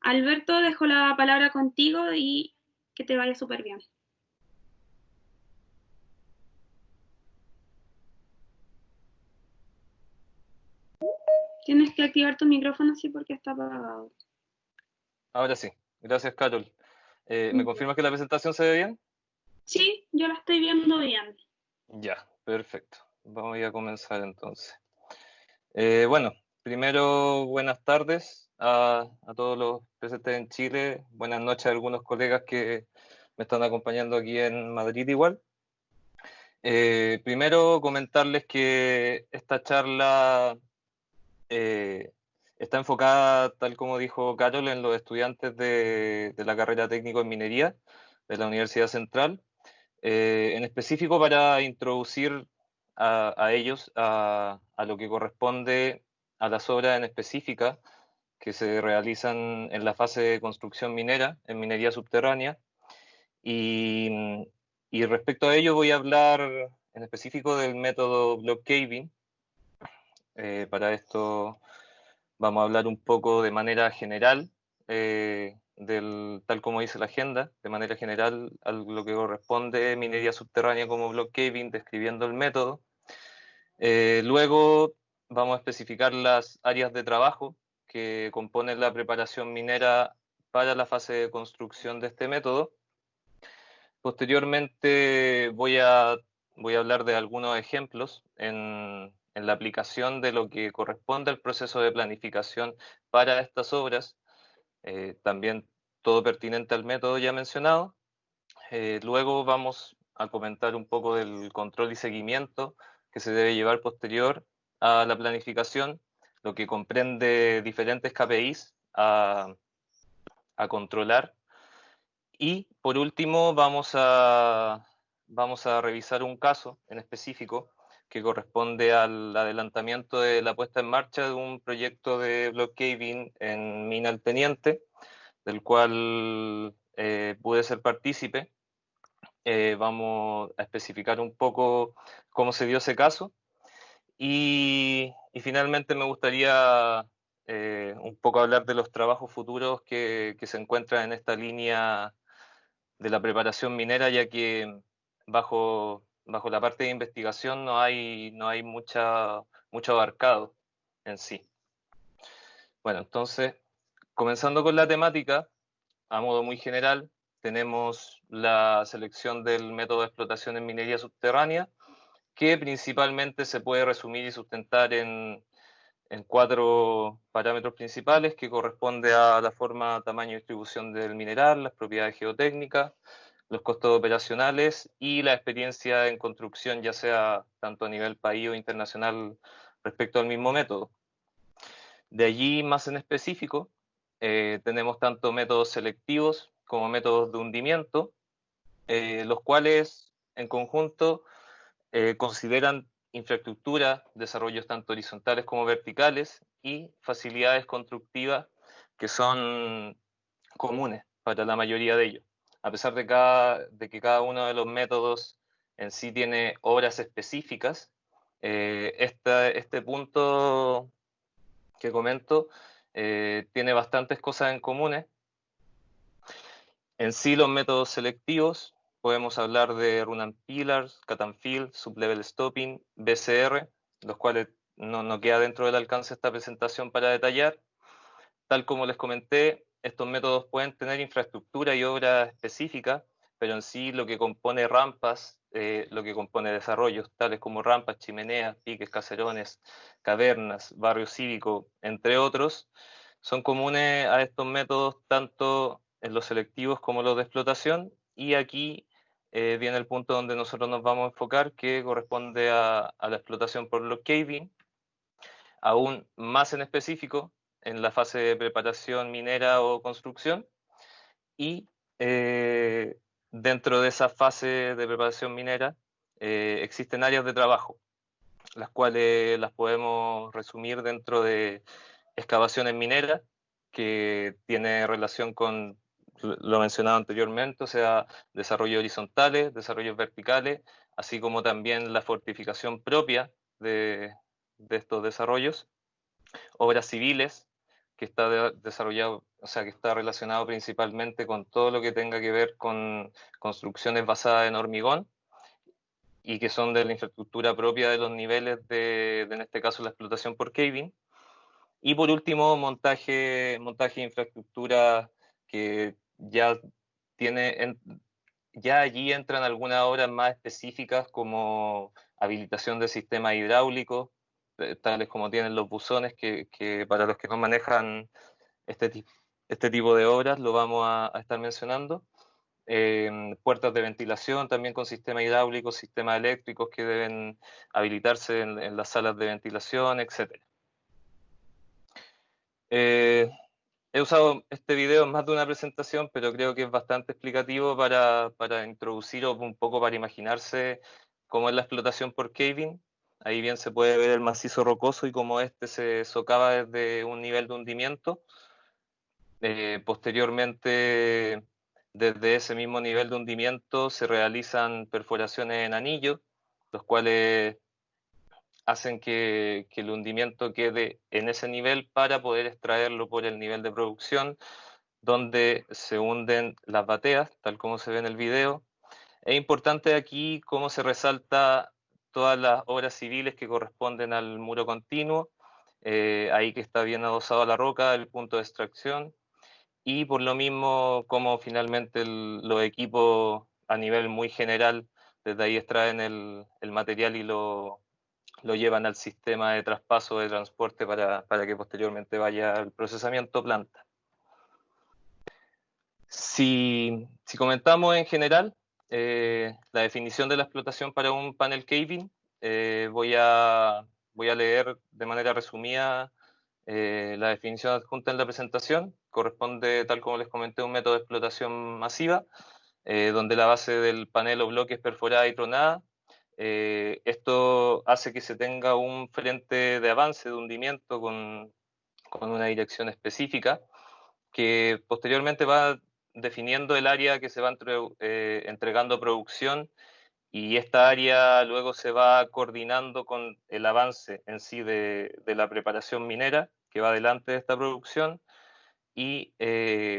Alberto, dejo la palabra contigo y que te vaya súper bien. Tienes que activar tu micrófono, sí, porque está apagado. Ahora sí, gracias Carol. ¿Me confirmas que la presentación se ve bien? Sí, yo la estoy viendo bien. Ya, perfecto. Vamos a comenzar entonces. Bueno, primero buenas tardes a todos los presentes en Chile. Buenas noches a algunos colegas que me están acompañando aquí en Madrid igual. Primero comentarles que esta charla eh, está enfocada, tal como dijo Carol, en los estudiantes de la carrera técnico en minería de la Universidad Central. En específico para introducir a ellos a lo que corresponde a las obras en específica que se realizan en la fase de construcción minera, en minería subterránea. Y, y respecto a ello voy a hablar en específico del método block caving. Para esto vamos a hablar un poco de manera general, tal como dice la agenda, de manera general a lo que corresponde minería subterránea como block caving, describiendo el método. Luego vamos a especificar las áreas de trabajo que componen la preparación minera para la fase de construcción de este método. Posteriormente voy a hablar de algunos ejemplos en la aplicación de lo que corresponde al proceso de planificación para estas obras, también todo pertinente al método ya mencionado. Luego vamos a comentar un poco del control y seguimiento que se debe llevar posterior a la planificación, lo que comprende diferentes KPIs a controlar. Y por último vamos a revisar un caso en específico que corresponde al adelantamiento de la puesta en marcha de un proyecto de block caving en Mina El Teniente, del cual pude ser partícipe. Vamos a especificar un poco cómo se dio ese caso y finalmente me gustaría un poco hablar de los trabajos futuros que se encuentran en esta línea de la preparación minera, ya que bajo la parte de investigación no hay mucho abarcado en sí. Bueno, entonces, comenzando con la temática, a modo muy general, tenemos la selección del método de explotación en minería subterránea, que principalmente se puede resumir y sustentar en cuatro parámetros principales, que corresponde a la forma, tamaño y distribución del mineral, las propiedades geotécnicas, los costos operacionales y la experiencia en construcción, ya sea tanto a nivel país o internacional respecto al mismo método. De allí, más en específico, tenemos tanto métodos selectivos como métodos de hundimiento, los cuales en conjunto consideran infraestructura, desarrollos tanto horizontales como verticales y facilidades constructivas que son comunes para la mayoría de ellos. A pesar de que cada uno de los métodos en sí tiene obras específicas, este punto que comento tiene bastantes cosas en comunes. En sí, los métodos selectivos, podemos hablar de Run and Pillars, Cut and Fill, Sublevel Stopping, BCR, los cuales no queda dentro del alcance de esta presentación para detallar. Tal como les comenté, estos métodos pueden tener infraestructura y obra específica, pero en sí lo que compone rampas, lo que compone desarrollos, tales como rampas, chimeneas, piques, caserones, cavernas, barrio cívico, entre otros, son comunes a estos métodos tanto en los selectivos como los de explotación, y aquí viene el punto donde nosotros nos vamos a enfocar, que corresponde a la explotación por block caving, aún más en específico en la fase de preparación minera o construcción, y dentro de esa fase de preparación minera existen áreas de trabajo, las cuales las podemos resumir dentro de excavaciones mineras, que tiene relación con lo mencionado anteriormente, o sea, desarrollos horizontales, desarrollos verticales, así como también la fortificación propia de estos desarrollos, obras civiles, que está desarrollado, o sea, que está relacionado principalmente con todo lo que tenga que ver con construcciones basadas en hormigón y que son de la infraestructura propia de los niveles en este caso, la explotación por caving. Y por último, montaje de infraestructura que ya ya allí entran algunas obras más específicas como habilitación de sistemas hidráulicos, tales como tienen los buzones, que para los que no manejan este, este tipo de obras lo vamos a estar mencionando. Puertas de ventilación también con sistemas hidráulicos, sistemas eléctricos que deben habilitarse en las salas de ventilación, etc. He usado este video en más de una presentación, pero creo que es bastante explicativo para introducir o un poco para imaginarse cómo es la explotación por caving. Ahí bien se puede ver el macizo rocoso y cómo este se socava desde un nivel de hundimiento. Posteriormente, desde ese mismo nivel de hundimiento se realizan perforaciones en anillo, los cuales hacen que el hundimiento quede en ese nivel para poder extraerlo por el nivel de producción, donde se hunden las bateas, tal como se ve en el video. Es importante aquí cómo se resalta todas las obras civiles que corresponden al muro continuo, ahí que está bien adosado a la roca, el punto de extracción, y por lo mismo cómo finalmente los equipos a nivel muy general, desde ahí extraen el material y lo llevan al sistema de traspaso de transporte para que posteriormente vaya al procesamiento planta. Si comentamos en general la definición de la explotación para un panel caving, voy a leer de manera resumida la definición adjunta en la presentación. Corresponde, tal como les comenté, a un método de explotación masiva, donde la base del panel o bloque es perforada y tronada. Esto hace que se tenga un frente de avance, de hundimiento con una dirección específica, que posteriormente va definiendo el área que se va entregando a producción, y esta área luego se va coordinando con el avance en sí de la preparación minera que va delante de esta producción y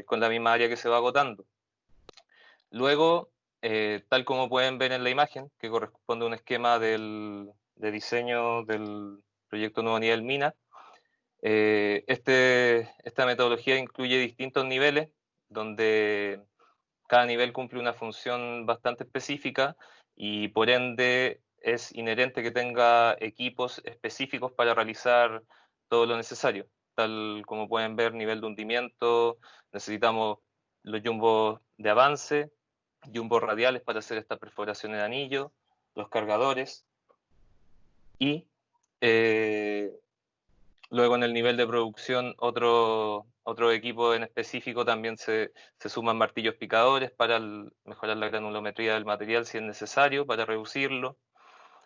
con la misma área que se va agotando. Luego, tal como pueden ver en la imagen, que corresponde a un esquema de diseño del proyecto Nuevo Nivel Mina, esta metodología incluye distintos niveles, donde cada nivel cumple una función bastante específica y por ende es inherente que tenga equipos específicos para realizar todo lo necesario. Tal como pueden ver, nivel de hundimiento, necesitamos los jumbos de avance, jumbos radiales para hacer esta perforación de anillo, los cargadores y eh, luego en el nivel de producción otro equipo en específico también se suman martillos picadores para mejorar la granulometría del material si es necesario, para reducirlo.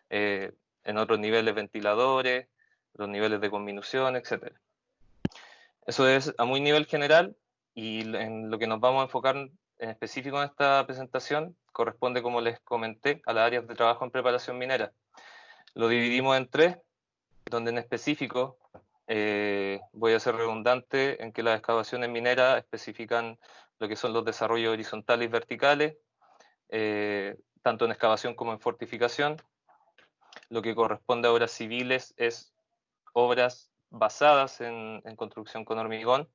En otros niveles ventiladores, los niveles de conminución, etc. Eso es a muy nivel general, y en lo que nos vamos a enfocar en específico en esta presentación corresponde, como les comenté, a las áreas de trabajo en preparación minera. Lo dividimos en tres, donde en específico voy a ser redundante en que las excavaciones mineras especifican lo que son los desarrollos horizontales y verticales, tanto en excavación como en fortificación. Lo que corresponde a obras civiles es obras basadas en construcción con hormigón,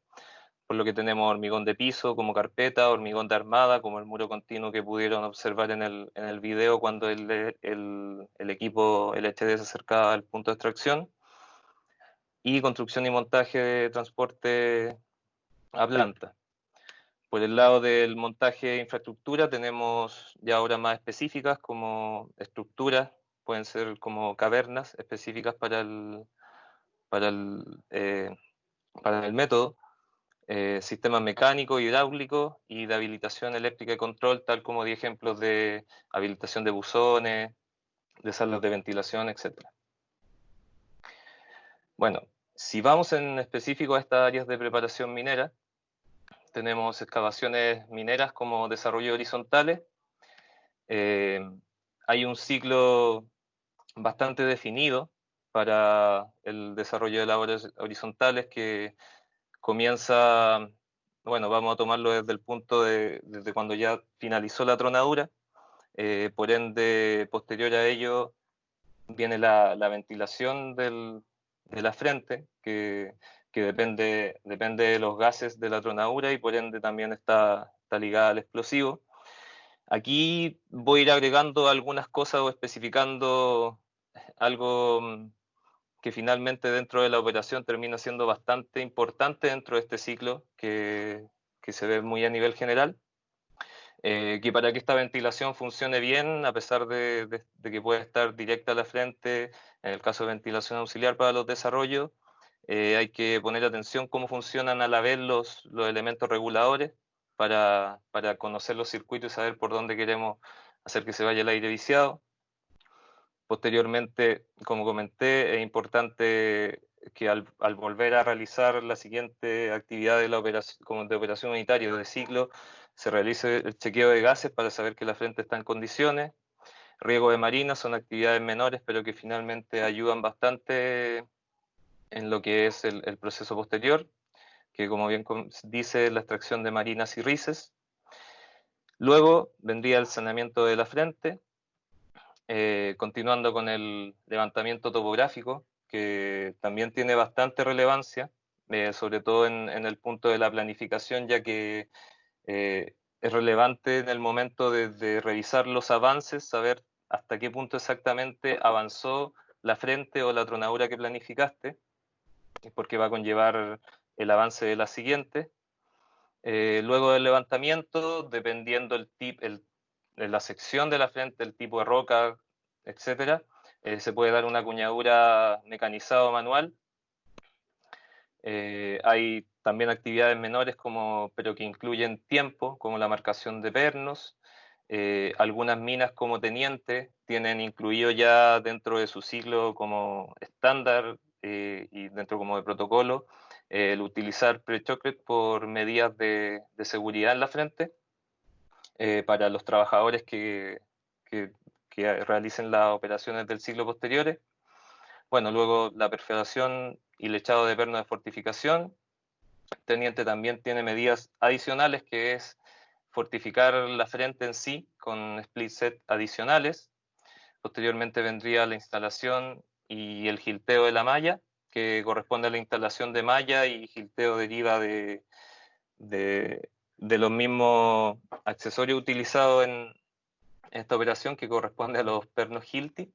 por lo que tenemos hormigón de piso como carpeta, hormigón de armada como el muro continuo que pudieron observar en el video cuando el equipo LHD se acercaba al punto de extracción, y construcción y montaje de transporte a planta. Por el lado del montaje de infraestructura tenemos ya obras más específicas como estructuras, pueden ser como cavernas específicas para el, eh, para el método, sistemas mecánicos, hidráulicos y de habilitación eléctrica y control, tal como di ejemplos de habilitación de buzones, de salas de ventilación, etc. Bueno, si vamos en específico a estas áreas de preparación minera, tenemos excavaciones mineras como desarrollo horizontales. Hay un ciclo bastante definido para el desarrollo de labores horizontales que comienza, bueno, vamos a tomarlo desde el punto desde cuando ya finalizó la tronadura. Por ende, posterior a ello viene la ventilación de la frente, que depende de los gases de la tronadura y por ende también está ligada al explosivo. Aquí voy a ir agregando algunas cosas o especificando algo que finalmente dentro de la operación termina siendo bastante importante dentro de este ciclo que se ve muy a nivel general. Que para que esta ventilación funcione bien, a pesar de que puede estar directa a la frente, en el caso de ventilación auxiliar para los desarrollos, hay que poner atención cómo funcionan a la vez los elementos reguladores para conocer los circuitos y saber por dónde queremos hacer que se vaya el aire viciado. Posteriormente, como comenté, es importante que al volver a realizar la siguiente actividad de, de operación unitaria o de ciclo, se realice el chequeo de gases para saber que la frente está en condiciones. Riego de marina son actividades menores, pero que finalmente ayudan bastante en lo que es el proceso posterior, que como bien dice, la extracción de marinas y rices. Luego vendría el saneamiento de la frente, continuando con el levantamiento topográfico, que también tiene bastante relevancia, sobre todo en el punto de la planificación, ya que es relevante en el momento de revisar los avances, saber hasta qué punto exactamente avanzó la frente o la tronadura que planificaste, porque va a conllevar el avance de la siguiente. Luego del levantamiento, dependiendo de la sección de la frente, el tipo de roca, etcétera, se puede dar una cuñadura mecanizada o manual. Hay también actividades menores, pero que incluyen tiempo, como la marcación de pernos. Algunas minas como teniente tienen incluido ya dentro de su ciclo como estándar y dentro como de protocolo el utilizar pre-chocolate por medidas de seguridad en la frente para los trabajadores que realicen las operaciones del ciclo posteriores. Bueno, luego la perforación y lechado de perno de fortificación. Teniente también tiene medidas adicionales, que es fortificar la frente en sí con split set adicionales. Posteriormente vendría la instalación y el gilteo de la malla, que corresponde a la instalación de malla, y gilteo deriva de los mismos accesorios utilizados en esta operación, que corresponde a los pernos Hilti.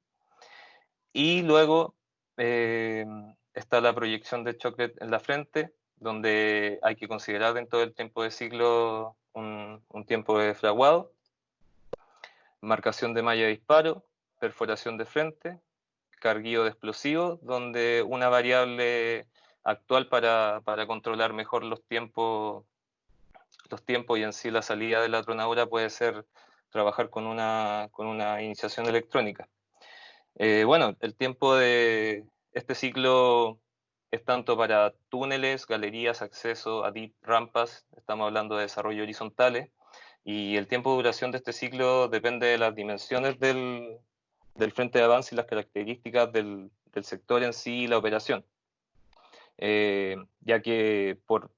Y luego está la proyección de chocolate en la frente, donde hay que considerar dentro del tiempo de ciclo un tiempo de fraguado, marcación de malla de disparo, perforación de frente, carguío de explosivos, donde una variable actual para controlar mejor los tiempos y en sí la salida de la tronadura puede ser trabajar con una iniciación electrónica. Bueno, el tiempo de este ciclo es tanto para túneles, galerías, acceso a deep rampas, estamos hablando de desarrollo horizontales, y el tiempo de duración de este ciclo depende de las dimensiones del frente de avance y las características del sector en sí y la operación. Ya que por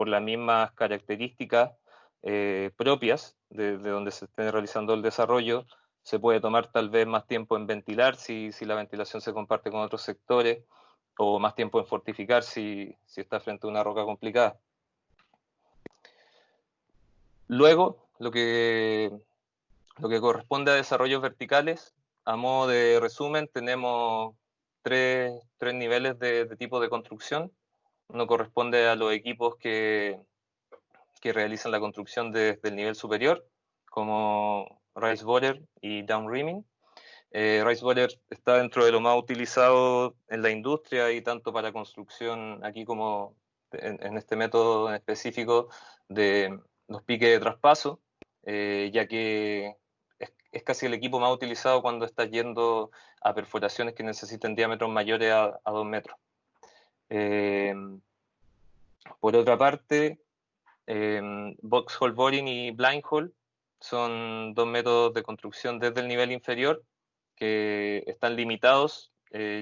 las mismas características propias de donde se esté realizando el desarrollo, se puede tomar tal vez más tiempo en ventilar si la ventilación se comparte con otros sectores, o más tiempo en fortificar si está frente a una roca complicada. Luego, lo que corresponde a desarrollos verticales, a modo de resumen, tenemos tres niveles de tipo de construcción. Uno corresponde a los equipos que realizan la construcción desde el nivel superior, como Rice Borer y Downrimming. Rice Borer está dentro de lo más utilizado en la industria, y tanto para construcción aquí como en este método en específico de los piques de traspaso, ya que es casi el equipo más utilizado cuando estás yendo a perforaciones que necesiten diámetros mayores a 2 metros. Por otra parte, box hole boring y blind hole son dos métodos de construcción desde el nivel inferior que están limitados.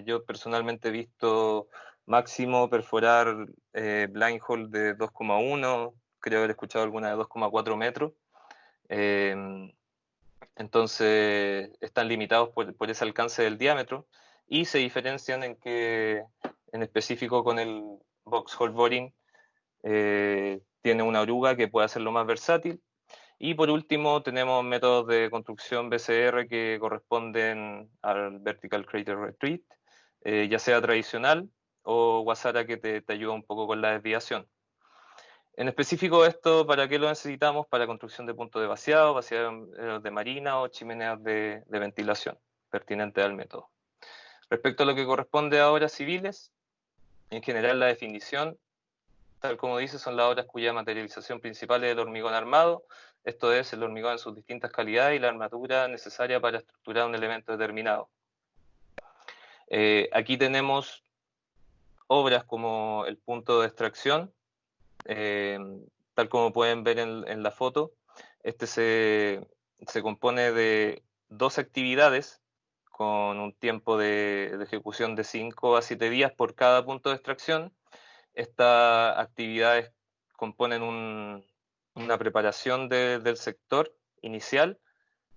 Yo personalmente he visto máximo perforar blind hole de 2,1, creo haber escuchado alguna de 2,4 metros. Entonces están limitados por ese alcance del diámetro y se diferencian en que, en específico con el box hole boring, tiene una oruga que puede hacerlo más versátil. Y por último tenemos métodos de construcción BCR que corresponden al Vertical Crater Retreat, ya sea tradicional o Wasara que te ayuda un poco con la desviación. En específico esto, ¿para qué lo necesitamos? Para construcción de puntos de vaciado, vaciados de marina o chimeneas de ventilación, pertinente al método. Respecto a lo que corresponde a obras civiles, en general la definición, tal como dice, son las obras cuya materialización principal es el hormigón armado, esto es, el hormigón en sus distintas calidades y la armadura necesaria para estructurar un elemento determinado. Aquí tenemos obras como el punto de extracción, tal como pueden ver en la foto. Este se compone de 2 actividades con un tiempo de ejecución de 5 a 7 días por cada punto de extracción. Estas actividades componen una preparación del sector inicial,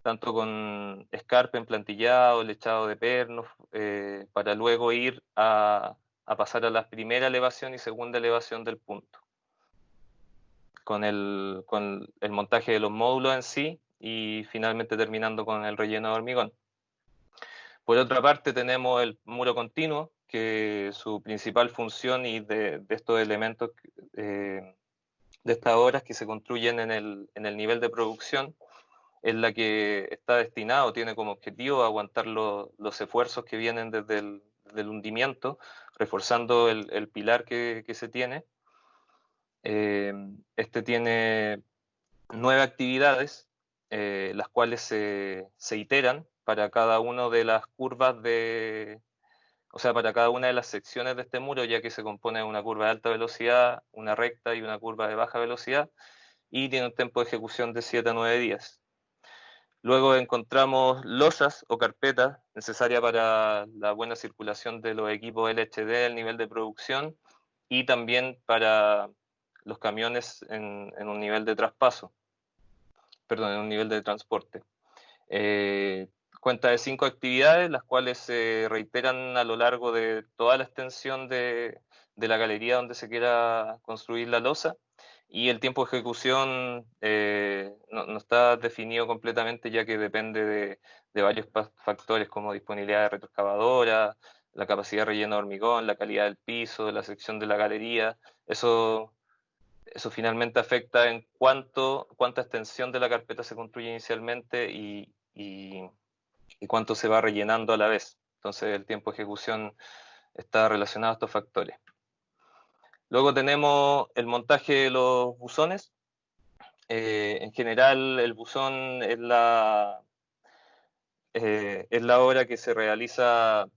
tanto con escarpe, emplantillado, lechado de pernos, para luego ir a pasar a la primera elevación y segunda elevación del punto, con el montaje de los módulos en sí y finalmente terminando con el relleno de hormigón. Por otra parte tenemos el muro continuo, que su principal función y de estos elementos, de estas obras que se construyen en el nivel de producción, es la que está destinado, tiene como objetivo aguantar los esfuerzos que vienen desde el hundimiento, reforzando el pilar que se tiene. Este tiene 9 actividades, las cuales se iteran para cada una de las curvas o sea, para cada una de las secciones de este muro, ya que se compone de una curva de alta velocidad, una recta y una curva de baja velocidad, y tiene un tiempo de ejecución de 7 a 9 días. Luego encontramos losas o carpetas necesarias para la buena circulación de los equipos LHD, el nivel de producción, y también para los camiones en un nivel de traspaso, perdón, en un nivel de transporte. Cuenta de 5 actividades, las cuales se reiteran a lo largo de toda la extensión de la galería donde se quiera construir la losa, y el tiempo de ejecución no está definido completamente, ya que depende de varios factores como disponibilidad de retroexcavadora, la capacidad de relleno de hormigón, la calidad del piso, la sección de la galería. Eso finalmente afecta en cuánta extensión de la carpeta se construye inicialmente y cuánto se va rellenando a la vez. Entonces el tiempo de ejecución está relacionado a estos factores. Luego tenemos el montaje de los buzones. En general el buzón es la obra que se realiza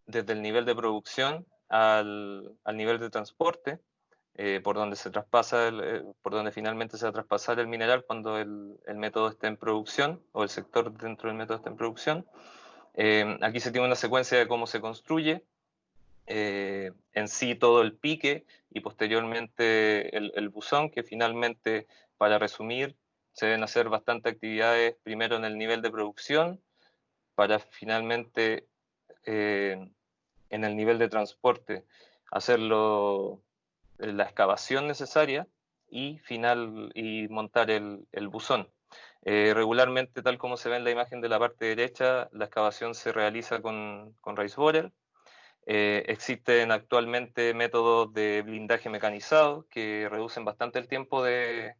desde el nivel de producción al nivel de transporte, por donde se traspasa, por donde finalmente se va a traspasar el mineral cuando el método esté en producción, o el sector dentro del método esté en producción. Aquí se tiene una secuencia de cómo se construye, en sí todo el pique y posteriormente el buzón, que finalmente, para resumir, se deben hacer bastantes actividades primero en el nivel de producción, para finalmente en el nivel de transporte hacerlo, la excavación necesaria y montar el buzón. Regularmente, tal como se ve en la imagen de la parte derecha, la excavación se realiza con raise borer. Existen actualmente métodos de blindaje mecanizado que reducen bastante el tiempo de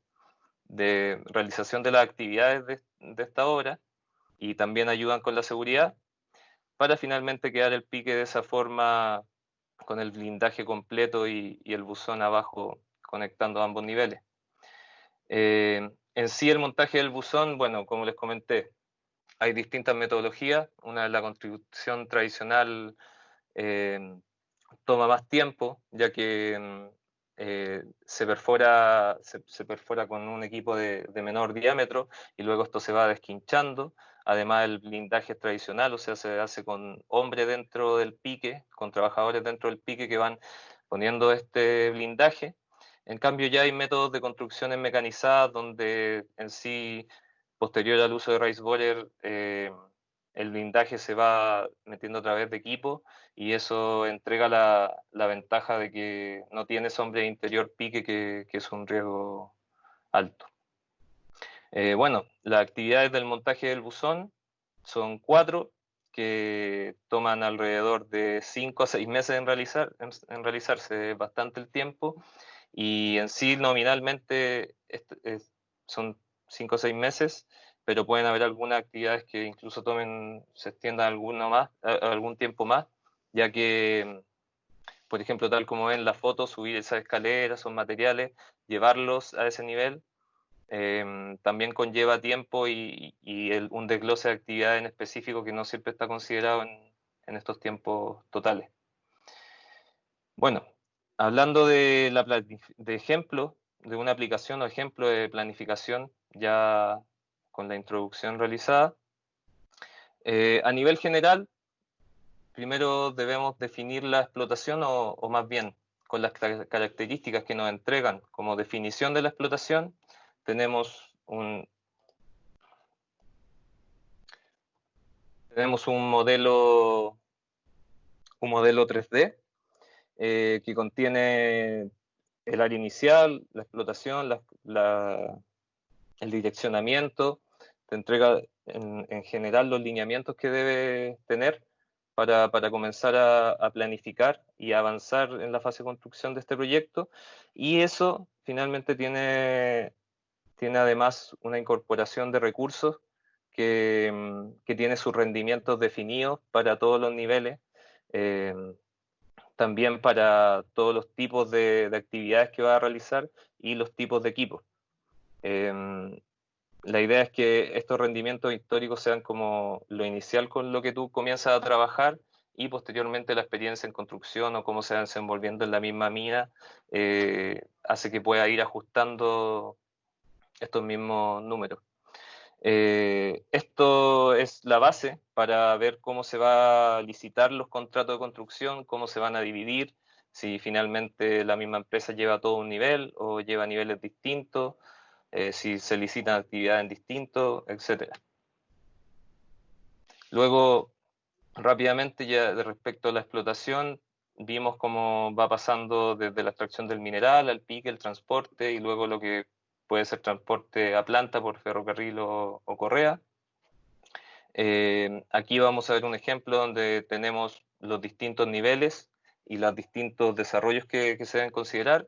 realización de las actividades de esta obra y también ayudan con la seguridad, para finalmente quedar el pique de esa forma, con el blindaje completo y el buzón abajo conectando ambos niveles. En sí el montaje del buzón, bueno, como les comenté, hay distintas metodologías. Una es la construcción tradicional, toma más tiempo, ya que se perfora con un equipo de menor diámetro y luego esto se va desquinchando. Además, el blindaje es tradicional, o sea, se hace con hombres dentro del pique, con trabajadores dentro del pique que van poniendo este blindaje. En cambio, ya hay métodos de construcciones mecanizadas donde en sí, posterior al uso de raised borer, el blindaje se va metiendo a través de equipo y eso entrega la ventaja de que no tiene sombra de interior pique, que es un riesgo alto. Bueno, las actividades del montaje del buzón son 4, que toman alrededor de 5 a 6 meses en realizarse, bastante el tiempo, y en sí nominalmente son 5 o 6 meses, pero pueden haber algunas actividades que incluso se extiendan algún tiempo más, ya que, por ejemplo, tal como ven la foto, subir esas escaleras, son materiales, llevarlos a ese nivel, también conlleva tiempo y un desglose de actividades en específico que no siempre está considerado en estos tiempos totales. Bueno, hablando de ejemplo, de una aplicación o ejemplo de planificación ya con la introducción realizada, a nivel general, primero debemos definir la explotación o más bien con las características que nos entregan como definición de la explotación, tenemos un modelo 3D que contiene el área inicial, la explotación, el direccionamiento, te entrega en general los lineamientos que debe tener para comenzar a planificar y avanzar en la fase de construcción de este proyecto, y eso finalmente tiene además una incorporación de recursos que tiene sus rendimientos definidos para todos los niveles, eh, también para todos los tipos de actividades que va a realizar y los tipos de equipos. La idea es que estos rendimientos históricos sean como lo inicial con lo que tú comienzas a trabajar, y posteriormente la experiencia en construcción o cómo se va desenvolviendo en la misma mina hace que pueda ir ajustando estos mismos números. Esto es la base para ver cómo se va a licitar los contratos de construcción, cómo se van a dividir, si finalmente la misma empresa lleva todo un nivel o lleva niveles distintos, si se licitan actividades en distintos, etc. Luego, rápidamente, ya de respecto a la explotación, vimos cómo va pasando desde la extracción del mineral al pique, el transporte, y luego lo que puede ser transporte a planta por ferrocarril o correa. Aquí vamos a ver un ejemplo donde tenemos los distintos niveles y los distintos desarrollos que se deben considerar.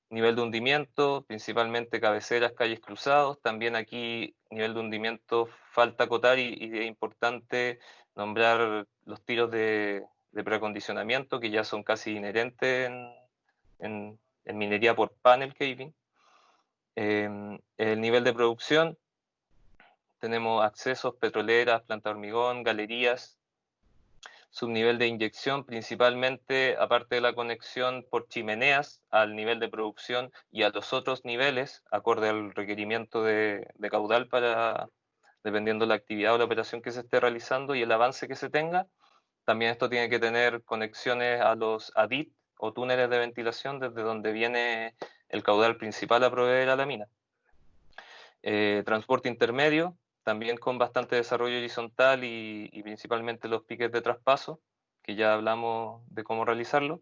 Nivel de hundimiento, principalmente cabeceras, calles, cruzados. También aquí, nivel de hundimiento, falta acotar y es importante nombrar los tiros de preacondicionamiento, que ya son casi inherentes en minería por panel caving. El nivel de producción, tenemos accesos, petroleras, planta de hormigón, galerías. Subnivel de inyección, principalmente, aparte de la conexión por chimeneas al nivel de producción y a los otros niveles, acorde al requerimiento de caudal dependiendo de la actividad o la operación que se esté realizando y el avance que se tenga. También esto tiene que tener conexiones a los ADIT o túneles de ventilación desde donde viene el caudal principal a proveer a la mina. Transporte intermedio, también con bastante desarrollo horizontal y principalmente los piques de traspaso, que ya hablamos de cómo realizarlo.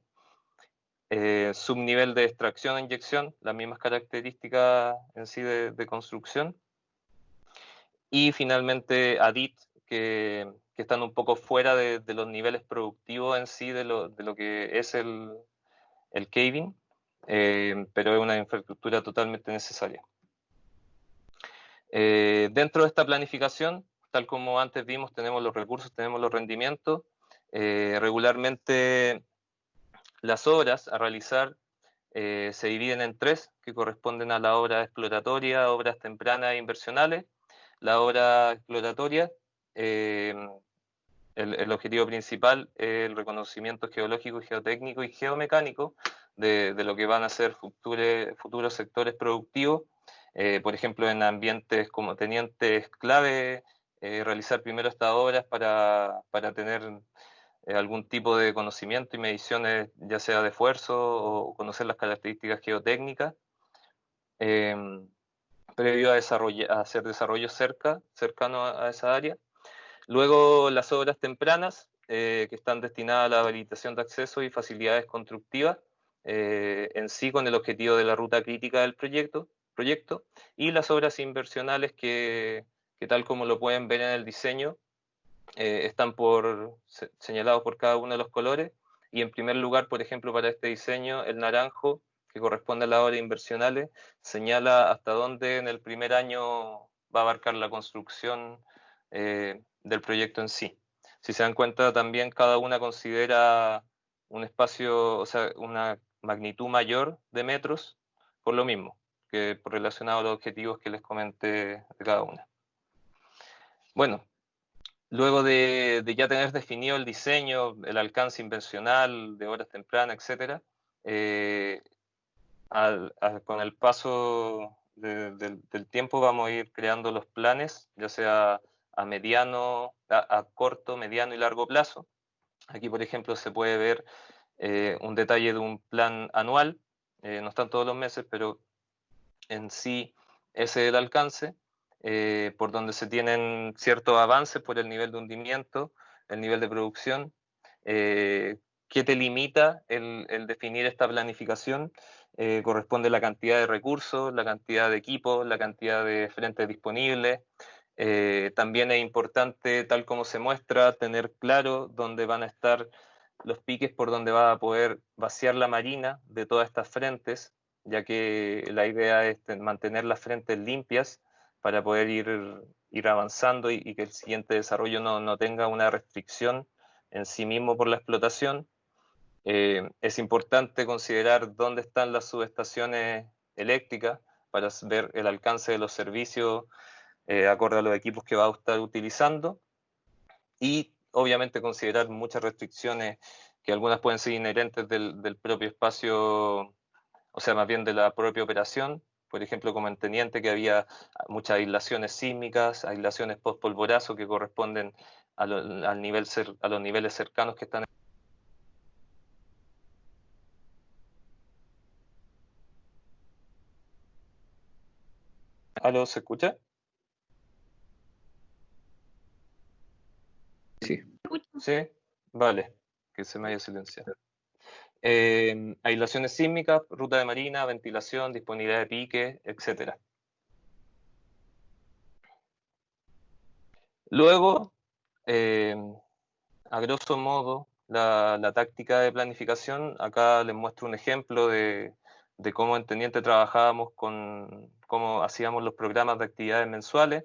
Subnivel de extracción e inyección, las mismas características en sí de construcción. Y finalmente ADIT, que están un poco fuera de los niveles productivos en sí de lo que es el caving, pero es una infraestructura totalmente necesaria. Dentro de esta planificación, tal como antes vimos, tenemos los recursos, tenemos los rendimientos. Regularmente las obras a realizar se dividen en 3, que corresponden a la obra exploratoria, obras tempranas e inversionales. La obra exploratoria, el objetivo principal es el reconocimiento geológico, geotécnico y geomecánico de lo que van a ser futuros sectores productivos. Por ejemplo, en ambientes como tenientes clave, realizar primero estas obras para tener algún tipo de conocimiento y mediciones, ya sea de esfuerzo o conocer las características geotécnicas, eh, previo a hacer desarrollo cercano a esa área. Luego las obras tempranas, que están destinadas a la habilitación de acceso y facilidades constructivas, en sí con el objetivo de la ruta crítica del proyecto, y las obras inversionales que tal como lo pueden ver en el diseño, están señalados por cada uno de los colores, y en primer lugar, por ejemplo, para este diseño, el naranjo, que corresponde a las obras inversionales, señala hasta dónde en el primer año va a abarcar la construcción del proyecto en sí. Si se dan cuenta, también cada una considera un espacio, o sea, una magnitud mayor de metros, por lo mismo, que relacionado a los objetivos que les comenté de cada una. Bueno, luego de ya tener definido el diseño, el alcance invencional de horas tempranas, etc., eh, con el paso del tiempo vamos a ir creando los planes, ya sea a corto, mediano y largo plazo. Aquí, por ejemplo, se puede ver un detalle de un plan anual, no están todos los meses, pero en sí ese es el alcance, por donde se tienen ciertos avances por el nivel de hundimiento, el nivel de producción. ¿Qué te limita el definir esta planificación? Corresponde la cantidad de recursos, la cantidad de equipos, la cantidad de frentes disponibles. También es importante, tal como se muestra, tener claro dónde van a estar los piques por donde va a poder vaciar la marina de todas estas frentes, ya que la idea es mantener las frentes limpias para poder ir avanzando y que el siguiente desarrollo no tenga una restricción en sí mismo por la explotación. Es importante considerar dónde están las subestaciones eléctricas para ver el alcance de los servicios acorde a los equipos que va a estar utilizando, y obviamente considerar muchas restricciones que algunas pueden ser inherentes del propio espacio, o sea, más bien de la propia operación. Por ejemplo, como en Teniente, que había muchas aislaciones sísmicas, aislaciones post-polvorazo que corresponden a los niveles cercanos que están. ¿Aló, se escucha? Sí. Sí, vale, que se me haya silenciado. Aislaciones sísmicas, ruta de marina, ventilación, disponibilidad de pique, etc. Luego, a grosso modo, la táctica de planificación, acá les muestro un ejemplo de cómo en Teniente trabajábamos cómo hacíamos los programas de actividades mensuales.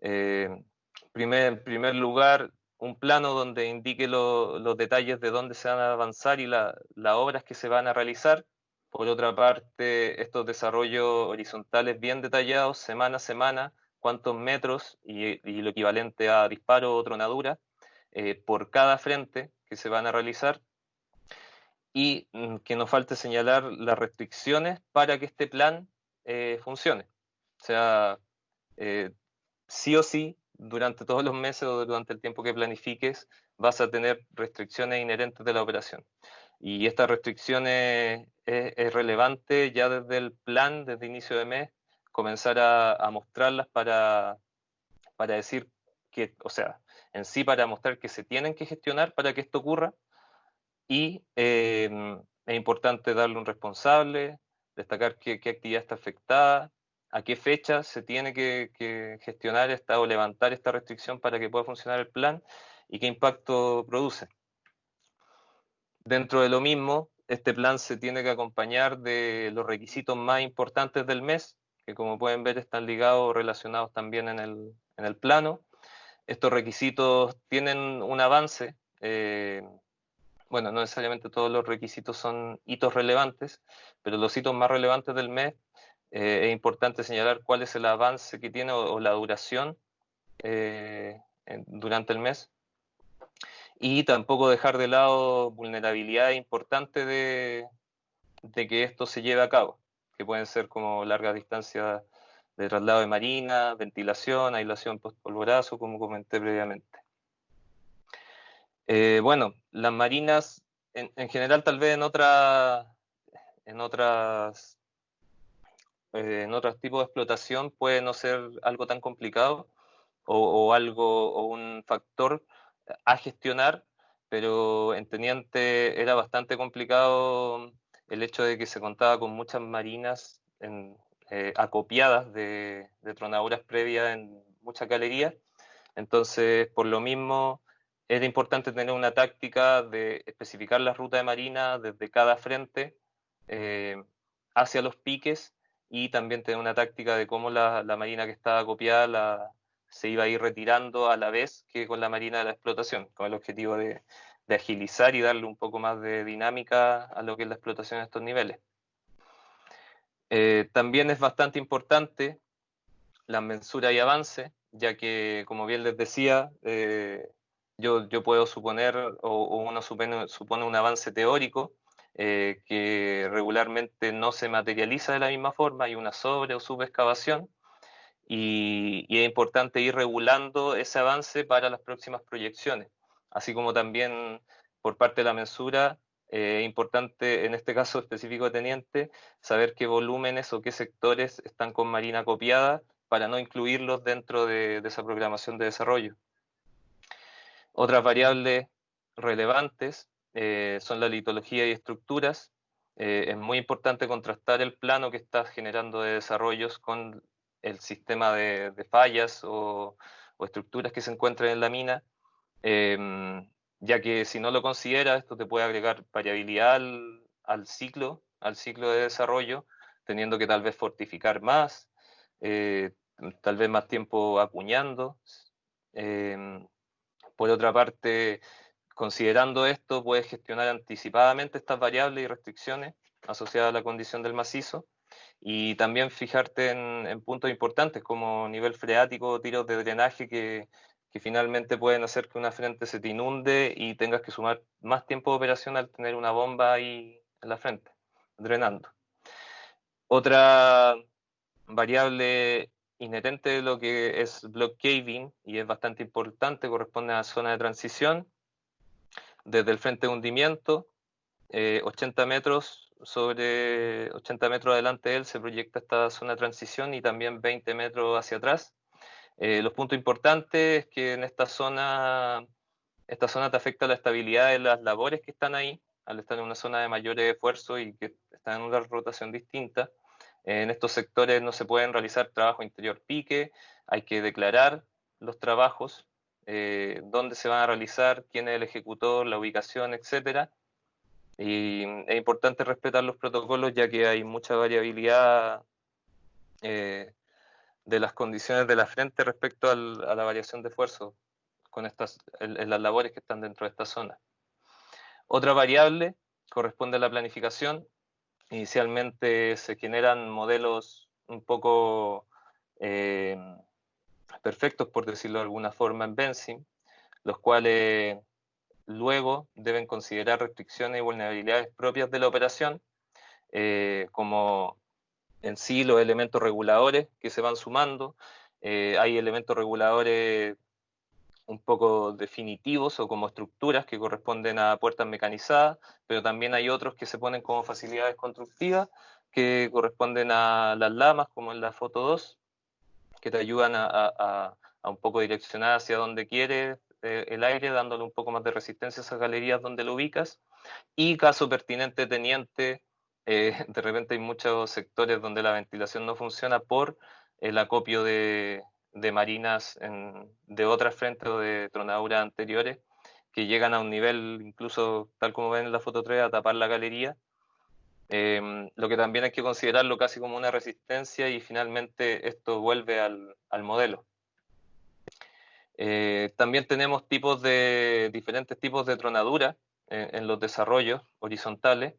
En primer lugar, un plano donde indique los detalles de dónde se van a avanzar y las obras que se van a realizar. Por otra parte, estos desarrollos horizontales bien detallados, semana a semana, cuántos metros y lo equivalente a disparo o tronadura por cada frente que se van a realizar. Y que no falte señalar las restricciones para que este plan funcione. O sea, sí o sí, durante todos los meses o durante el tiempo que planifiques, vas a tener restricciones inherentes de la operación. Y estas restricciones es relevante ya desde el plan, desde inicio de mes, comenzar a mostrarlas para decir que, o sea, en sí para mostrar que se tienen que gestionar para que esto ocurra, y es importante darle un responsable, destacar qué actividad está afectada, a qué fecha se tiene que gestionar esta o levantar esta restricción para que pueda funcionar el plan y qué impacto produce. Dentro de lo mismo, este plan se tiene que acompañar de los requisitos más importantes del mes, que como pueden ver están ligados o relacionados también en el plano. Estos requisitos tienen un avance. Bueno, no necesariamente todos los requisitos son hitos relevantes, pero los hitos más relevantes del mes, es importante señalar cuál es el avance que tiene o la duración durante el mes, y tampoco dejar de lado vulnerabilidades importantes de que esto se lleve a cabo, que pueden ser como largas distancias de traslado de marina, ventilación, aislación post-polvorazo, como comenté previamente. Bueno, las marinas en general tal vez en otras en otros tipos de explotación puede no ser algo tan complicado o un factor a gestionar, pero en Teniente era bastante complicado el hecho de que se contaba con muchas marinas acopiadas de tronaduras previas en muchas galerías. Entonces, por lo mismo, era importante tener una táctica de especificar la ruta de marina desde cada frente eh, hacia los piques, y también tener una táctica de cómo la marina que estaba copiada se iba a ir retirando a la vez que con la marina de la explotación, con el objetivo de agilizar y darle un poco más de dinámica a lo que es la explotación de estos niveles. También es bastante importante la mensura y avance, ya que, como bien les decía, yo puedo suponer, o uno supone un avance teórico, que regularmente no se materializa de la misma forma, hay una sobre o subexcavación, y es importante ir regulando ese avance para las próximas proyecciones, así como también por parte de la mensura. Es importante, en este caso específico de Teniente, saber qué volúmenes o qué sectores están con marina copiada para no incluirlos dentro de esa programación de desarrollo. Otras variables relevantes son la litología y estructuras. Es muy importante contrastar el plano que estás generando de desarrollos con el sistema de fallas o estructuras que se encuentran en la mina, ya que si no lo consideras, esto te puede agregar variabilidad al ciclo de desarrollo, teniendo que tal vez fortificar más, eh, tal vez más tiempo acuñando. Eh, por otra parte, considerando esto, puedes gestionar anticipadamente estas variables y restricciones asociadas a la condición del macizo, y también fijarte en puntos importantes como nivel freático o tiros de drenaje que finalmente pueden hacer que una frente se te inunde y tengas que sumar más tiempo de operación al tener una bomba ahí en la frente, drenando. Otra variable inherente de lo que es block caving, y es bastante importante, corresponde a la zona de transición. Desde el frente de hundimiento, 80 metros sobre 80 metros adelante de él se proyecta esta zona de transición, y también 20 metros hacia atrás. Los puntos importantes es que en esta zona te afecta la estabilidad de las labores que están ahí, al estar en una zona de mayor esfuerzo y que están en una rotación distinta. En estos sectores no se pueden realizar trabajo interior pique, hay que declarar los trabajos, dónde se van a realizar, quién es el ejecutor, la ubicación, etcétera. Y es importante respetar los protocolos, ya que hay mucha variabilidad eh, de las condiciones de la frente respecto a la variación de esfuerzo en las labores que están dentro de esta zona. Otra variable corresponde a la planificación. Inicialmente se generan modelos un poco eh, perfectos, por decirlo de alguna forma, en Benzim, los cuales luego deben considerar restricciones y vulnerabilidades propias de la operación, como en sí los elementos reguladores que se van sumando. Hay elementos reguladores un poco definitivos o como estructuras que corresponden a puertas mecanizadas, pero también hay otros que se ponen como facilidades constructivas que corresponden a las lamas, como en la foto 2, que te ayudan a un poco direccionar hacia donde quieres el aire, dándole un poco más de resistencia a esas galerías donde lo ubicas. Y caso pertinente, teniente, de repente hay muchos sectores donde la ventilación no funciona por el acopio de marinas de otras frentes o de tronaduras anteriores que llegan a un nivel, incluso tal como ven en la foto 3, a tapar la galería. Lo que también hay que considerarlo casi como una resistencia, y finalmente esto vuelve al modelo. También tenemos diferentes tipos de tronadura en los desarrollos horizontales.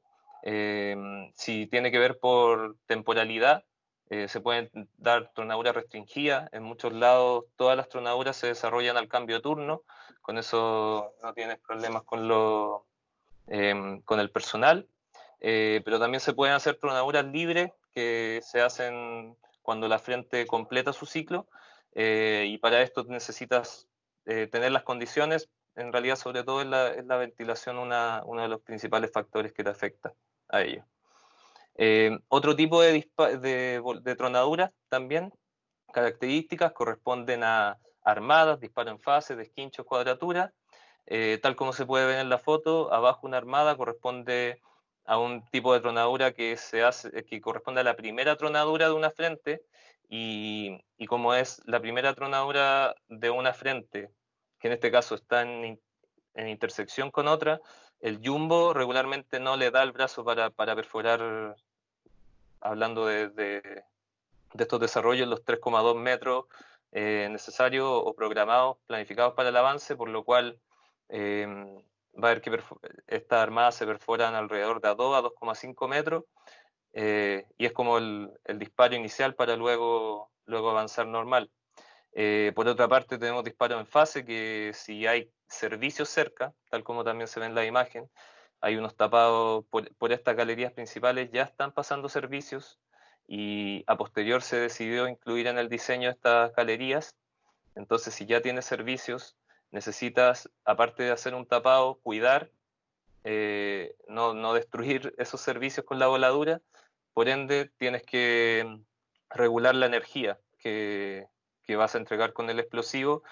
Si tiene que ver por temporalidad, se pueden dar tronaduras restringidas. En muchos lados todas las tronaduras se desarrollan al cambio de turno, con eso no tienes problemas con el personal. pero también se pueden hacer tronaduras libres que se hacen cuando la frente completa su ciclo, y para esto necesitas tener las condiciones. En realidad, sobre todo es la ventilación uno de los principales factores que te afecta a ello. Otro tipo de tronaduras también, características, corresponden a armadas, disparo en fase, desquinchos, cuadraturas. Tal como se puede ver en la foto, abajo una armada corresponde a un tipo de tronadura que corresponde a la primera tronadura de una frente, y como es la primera tronadura de una frente, que en este caso está en intersección con otra, el jumbo regularmente no le da el brazo para perforar, hablando de estos desarrollos, los 3,2 metros necesarios o programados, planificados para el avance, por lo cual eh, va a haber que estas armadas se perforan alrededor de a 2 a 2,5 metros, y es como el disparo inicial para luego avanzar normal. Por otra parte, tenemos disparos en fase, que si hay servicios cerca, tal como también se ve en la imagen, hay unos tapados por estas galerías principales, ya están pasando servicios, y a posterior se decidió incluir en el diseño estas galerías. Entonces, si ya tienes servicios, necesitas, aparte de hacer un tapado, cuidar, no destruir esos servicios con la voladura. Por ende, tienes que regular la energía que vas a entregar con el explosivo,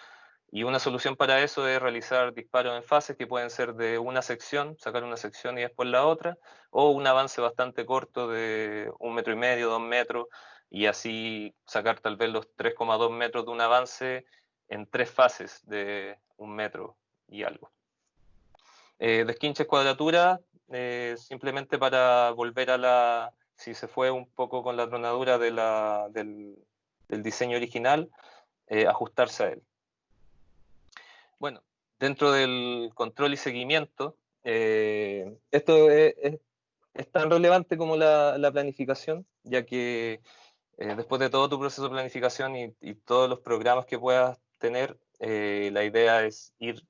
y una solución para eso es realizar disparos en fases que pueden ser de una sección, sacar una sección y después la otra, o un avance bastante corto de 1,5 metros, 2 metros, y así sacar tal vez los 3,2 metros de un avance en 3 fases de 1 metro y algo. Desquinches cuadratura, simplemente para volver si se fue un poco con la tronadura del diseño original, ajustarse a él. Bueno, dentro del control y seguimiento, esto es tan relevante como la planificación, ya que después de todo tu proceso de planificación y todos los programas que puedas tener, la idea es ir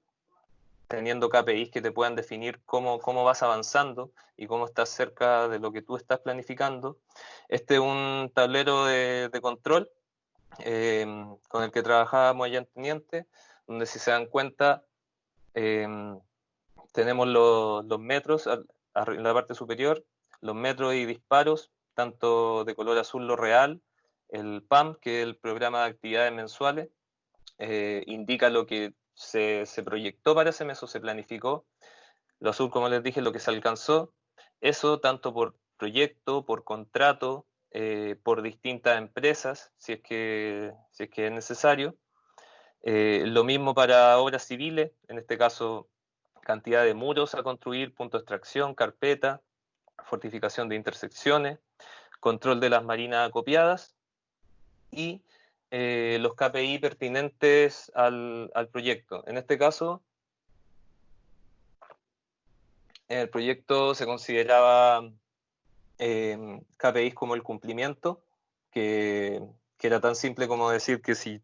teniendo KPIs que te puedan definir cómo vas avanzando y cómo estás cerca de lo que tú estás planificando. Este es un tablero de control con el que trabajábamos allá en Teniente, donde, si se dan cuenta, tenemos los metros en la parte superior, los metros y disparos, tanto de color azul lo real, el PAM, que es el programa de actividades mensuales, indica lo que se proyectó para ese mes o se planificó. Lo azul, como les dije, lo que se alcanzó. Eso tanto por proyecto, por contrato, por distintas empresas, si es que es necesario. Lo mismo para obras civiles, en este caso, cantidad de muros a construir, punto de extracción, carpeta, fortificación de intersecciones, control de las marinas acopiadas, y los KPI pertinentes al proyecto. En este caso, en el proyecto se consideraba KPIs como el cumplimiento, que era tan simple como decir que si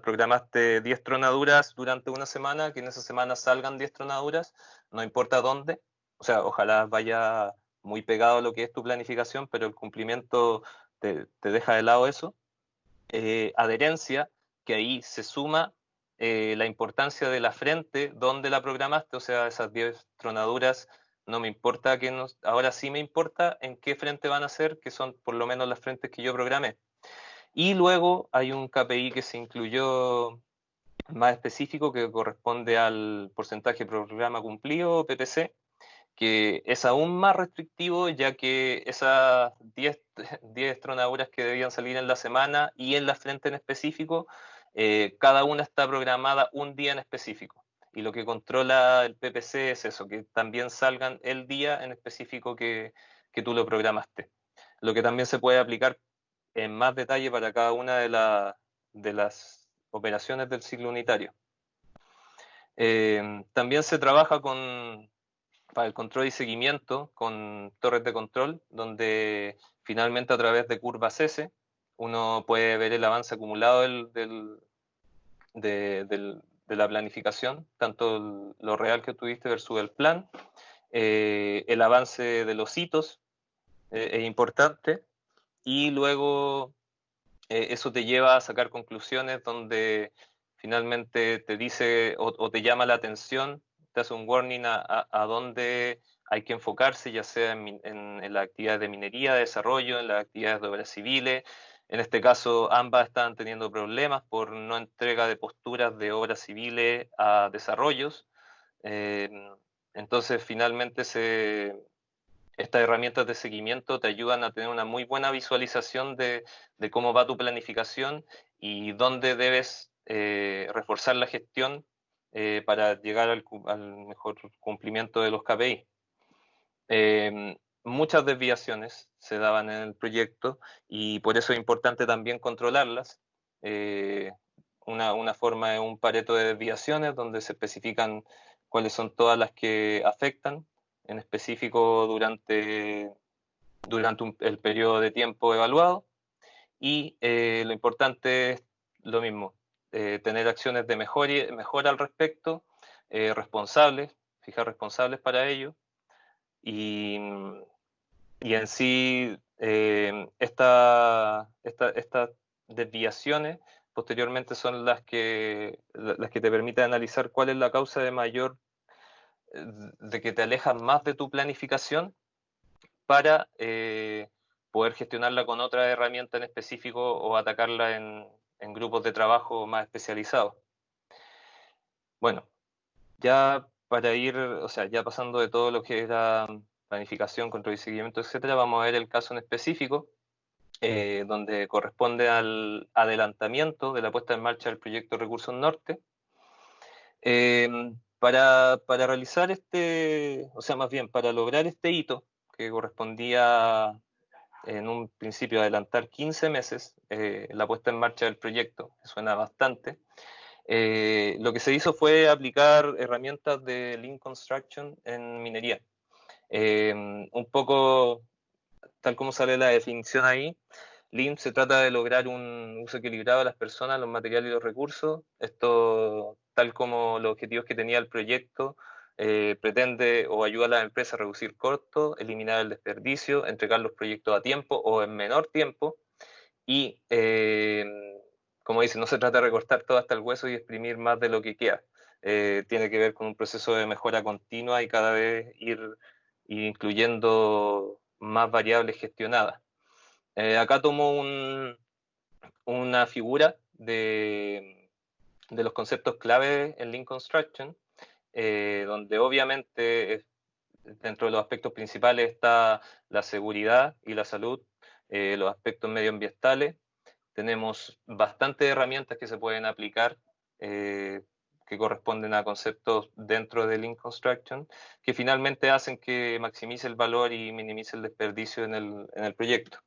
programaste 10 tronaduras durante una semana, que en esa semana salgan 10 tronaduras, no importa dónde. O sea, ojalá vaya muy pegado a lo que es tu planificación, pero el cumplimiento te deja de lado eso. Adherencia, que ahí se suma la importancia de la frente donde la programaste, o sea, esas 10 tronaduras, no me importa ahora sí me importa en qué frente van a ser, que son por lo menos las frentes que yo programé. Y luego hay un KPI que se incluyó más específico, que corresponde al porcentaje de programa cumplido, PPC, que es aún más restrictivo, ya que esas 10 tronaduras que debían salir en la semana y en la frente en específico, cada una está programada un día en específico. Y lo que controla el PPC es eso, que también salgan el día en específico que tú lo programaste. Lo que también se puede aplicar en más detalle para cada una de las operaciones del ciclo unitario. También se trabaja para el control y seguimiento con torres de control, donde finalmente, a través de curvas S, uno puede ver el avance acumulado de la planificación, tanto lo real que tuviste versus el plan, el avance de los hitos es importante, y luego eso te lleva a sacar conclusiones donde finalmente te dice o te llama la atención, te hace un warning a dónde hay que enfocarse, ya sea en la actividad de minería, de desarrollo, en las actividades de obras civiles. En este caso, ambas estaban teniendo problemas por no entrega de posturas de obras civiles a desarrollos. Eh, entonces, finalmente, estas herramientas de seguimiento te ayudan a tener una muy buena visualización de cómo va tu planificación y dónde debes reforzar la gestión para llegar al mejor cumplimiento de los KPI. Muchas desviaciones se daban en el proyecto y por eso es importante también controlarlas. Eh, una forma es un pareto de desviaciones donde se especifican cuáles son todas las que afectan, en específico durante el periodo de tiempo evaluado. Y lo importante es lo mismo, tener acciones de mejora al respecto, responsables, fijar responsables para ello. Y, y en sí, estas desviaciones posteriormente son las que te permiten analizar cuál es la causa de mayor, de que te alejas más de tu planificación para poder gestionarla con otra herramienta en específico o atacarla en grupos de trabajo más especializados. Bueno, ya para ir, o sea, ya pasando de todo lo que era planificación, control y seguimiento, etcétera, vamos a ver el caso en específico, donde corresponde al adelantamiento de la puesta en marcha del proyecto Recursos Norte. Para realizar o sea, más bien, para lograr este hito, que correspondía en un principio adelantar 15 meses la puesta en marcha del proyecto, que suena bastante. Lo que se hizo fue aplicar herramientas de Lean Construction en minería. Un poco, tal como sale la definición ahí, Lean se trata de lograr un uso equilibrado de las personas, los materiales y los recursos. Esto, tal como los objetivos que tenía el proyecto, pretende o ayuda a las empresas a reducir costos, eliminar el desperdicio, entregar los proyectos a tiempo o en menor tiempo. Y, como dice, no se trata de recortar todo hasta el hueso y exprimir más de lo que queda. Tiene que ver con un proceso de mejora continua y cada vez ir incluyendo más variables gestionadas. Acá tomo una figura de los conceptos clave en Lean Construction, donde obviamente dentro de los aspectos principales está la seguridad y la salud, los aspectos medioambientales. Tenemos bastantes herramientas que se pueden aplicar, que corresponden a conceptos dentro de Lean Construction, que finalmente hacen que maximice el valor y minimice el desperdicio en el proyecto.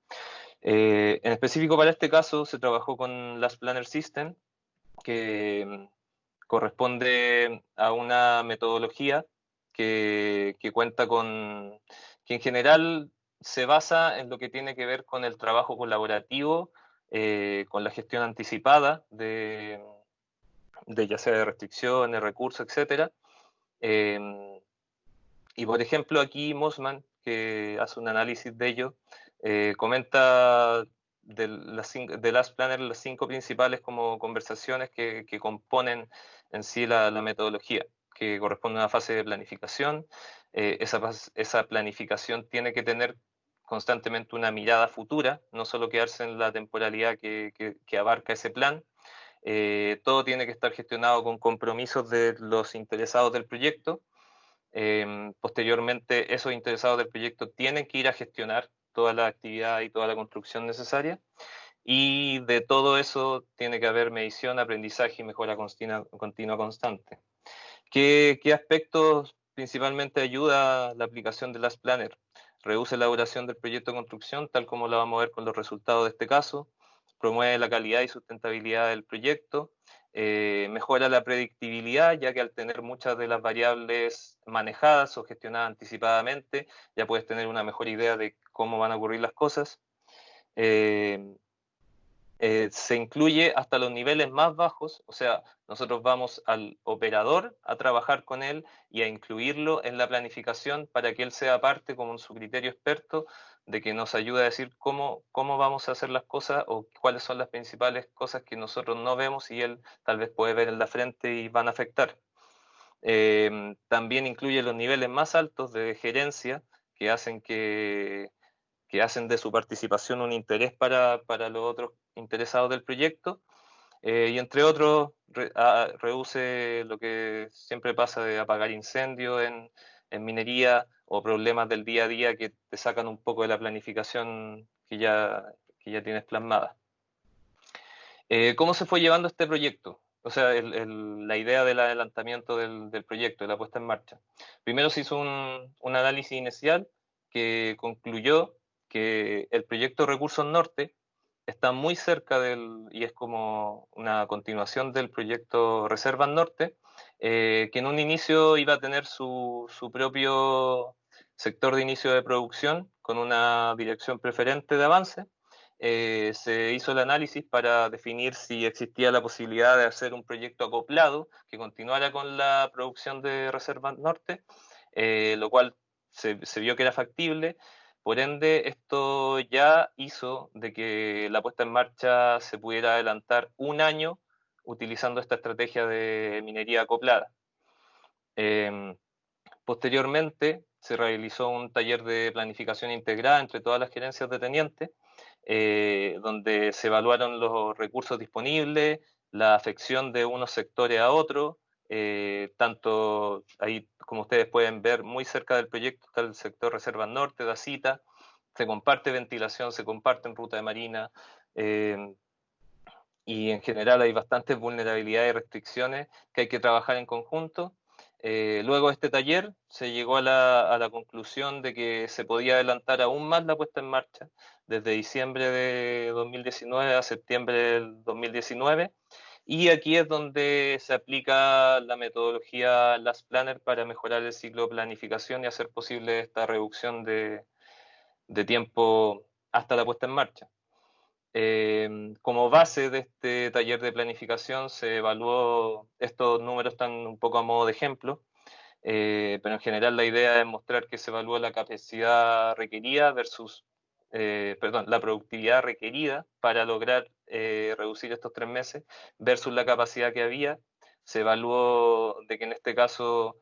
En específico para este caso se trabajó con Last Planner System, que corresponde a una metodología que cuenta que en general se basa en lo que tiene que ver con el trabajo colaborativo, con la gestión anticipada de ya sea de restricciones, recursos, etcétera. Y por ejemplo aquí Mossman, que hace un análisis de ello, comenta de Last Planner las 5 principales como conversaciones que componen en sí la metodología, que corresponde a una fase de planificación. Esa planificación tiene que tener constantemente una mirada futura, no solo quedarse en la temporalidad que abarca ese plan. Todo tiene que estar gestionado con compromisos de los interesados del proyecto. Posteriormente, esos interesados del proyecto tienen que ir a gestionar toda la actividad y toda la construcción necesaria. Y de todo eso tiene que haber medición, aprendizaje y mejora continua constante. ¿Qué aspectos principalmente ayuda la aplicación de Last Planner? Reduce la duración del proyecto de construcción, tal como lo vamos a ver con los resultados de este caso. Promueve la calidad y sustentabilidad del proyecto. Mejora la predictibilidad, ya que al tener muchas de las variables manejadas o gestionadas anticipadamente, ya puedes tener una mejor idea de cómo van a ocurrir las cosas. se incluye hasta los niveles más bajos, o sea, nosotros vamos al operador a trabajar con él y a incluirlo en la planificación para que él sea parte, como su criterio experto, de que nos ayude a decir cómo vamos a hacer las cosas o cuáles son las principales cosas que nosotros no vemos y él tal vez puede ver en la frente y van a afectar. También incluye los niveles más altos de gerencia que hacen que hacen de su participación un interés para los otros interesados del proyecto, y entre otros reduce lo que siempre pasa de apagar incendios en minería o problemas del día a día que te sacan un poco de la planificación que ya tienes plasmada. ¿Cómo se fue llevando este proyecto? O sea, la idea del adelantamiento del proyecto, de la puesta en marcha. Primero se hizo un análisis inicial que concluyó que el proyecto Recursos Norte está muy cerca y es como una continuación del proyecto Reservas Norte, que en un inicio iba a tener su propio sector de inicio de producción con una dirección preferente de avance. Se hizo el análisis para definir si existía la posibilidad de hacer un proyecto acoplado que continuara con la producción de Reservas Norte, lo cual se vio que era factible. Por ende, esto ya hizo de que la puesta en marcha se pudiera adelantar un año utilizando esta estrategia de minería acoplada. Eh, Posteriormente, se realizó un taller de planificación integrada entre todas las gerencias de teniente, donde se evaluaron los recursos disponibles, la afección de unos sectores a otros, tanto ahí, como ustedes pueden ver, muy cerca del proyecto está el sector Reserva Norte, Dacita, se comparte ventilación, se comparten ruta de marina, y en general hay bastantes vulnerabilidades y restricciones que hay que trabajar en conjunto. Luego de este taller se llegó a la conclusión de que se podía adelantar aún más la puesta en marcha desde diciembre de 2019 a septiembre del 2019, y aquí es donde se aplica la metodología Last Planner para mejorar el ciclo de planificación y hacer posible esta reducción de tiempo hasta la puesta en marcha. Como base de este taller de planificación se evaluó, estos números están un poco a modo de ejemplo, pero en general la idea es mostrar que se evalúa la capacidad requerida versus, perdón, la productividad requerida para lograr reducir estos 3 meses versus la capacidad que había. Se evaluó de que en este caso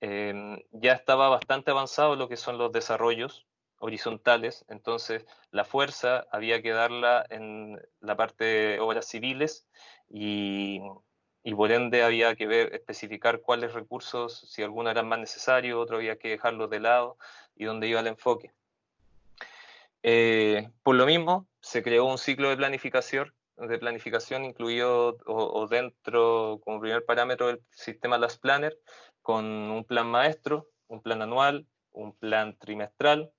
ya estaba bastante avanzado lo que son los desarrollos horizontales, entonces la fuerza había que darla en la parte de obras civiles y por ende había que ver, especificar cuáles recursos, si algunos eran más necesarios, otros había que dejarlos de lado y dónde iba el enfoque. Por lo mismo, se creó un ciclo de planificación incluido o dentro, como primer parámetro del sistema Last Planner, con un plan maestro, un plan anual, un plan trimestral,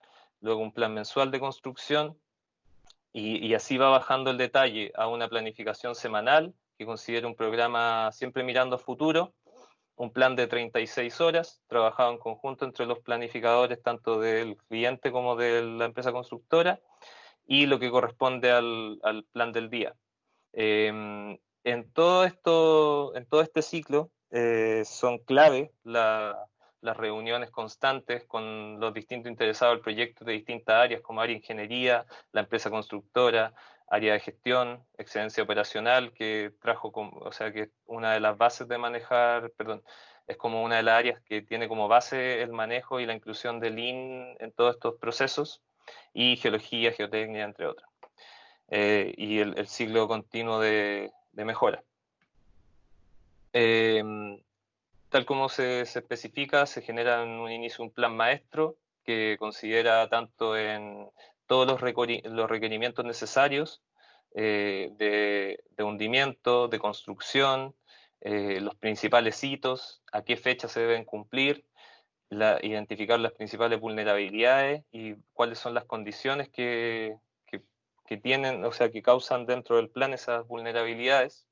luego un plan mensual de construcción, y así va bajando el detalle a una planificación semanal que considera un programa siempre mirando a futuro, un plan de 36 horas, trabajado en conjunto entre los planificadores tanto del cliente como de la empresa constructora, y lo que corresponde al plan del día. En todo este ciclo son clave las reuniones constantes con los distintos interesados del proyecto de distintas áreas, como área de ingeniería, la empresa constructora, área de gestión, excelencia operacional, que o sea, que una de las bases de manejar, perdón, es como una de las áreas que tiene como base el manejo y la inclusión de Lean en todos estos procesos, y geología, geotecnia, entre otras. Y el ciclo continuo de mejora. Eh, Tal como se especifica, se genera en un inicio un plan maestro que considera tanto en todos los requerimientos necesarios de hundimiento, de construcción, los principales hitos, a qué fecha se deben cumplir, identificar las principales vulnerabilidades y cuáles son las condiciones que tienen, o sea, que causan dentro del plan esas vulnerabilidades.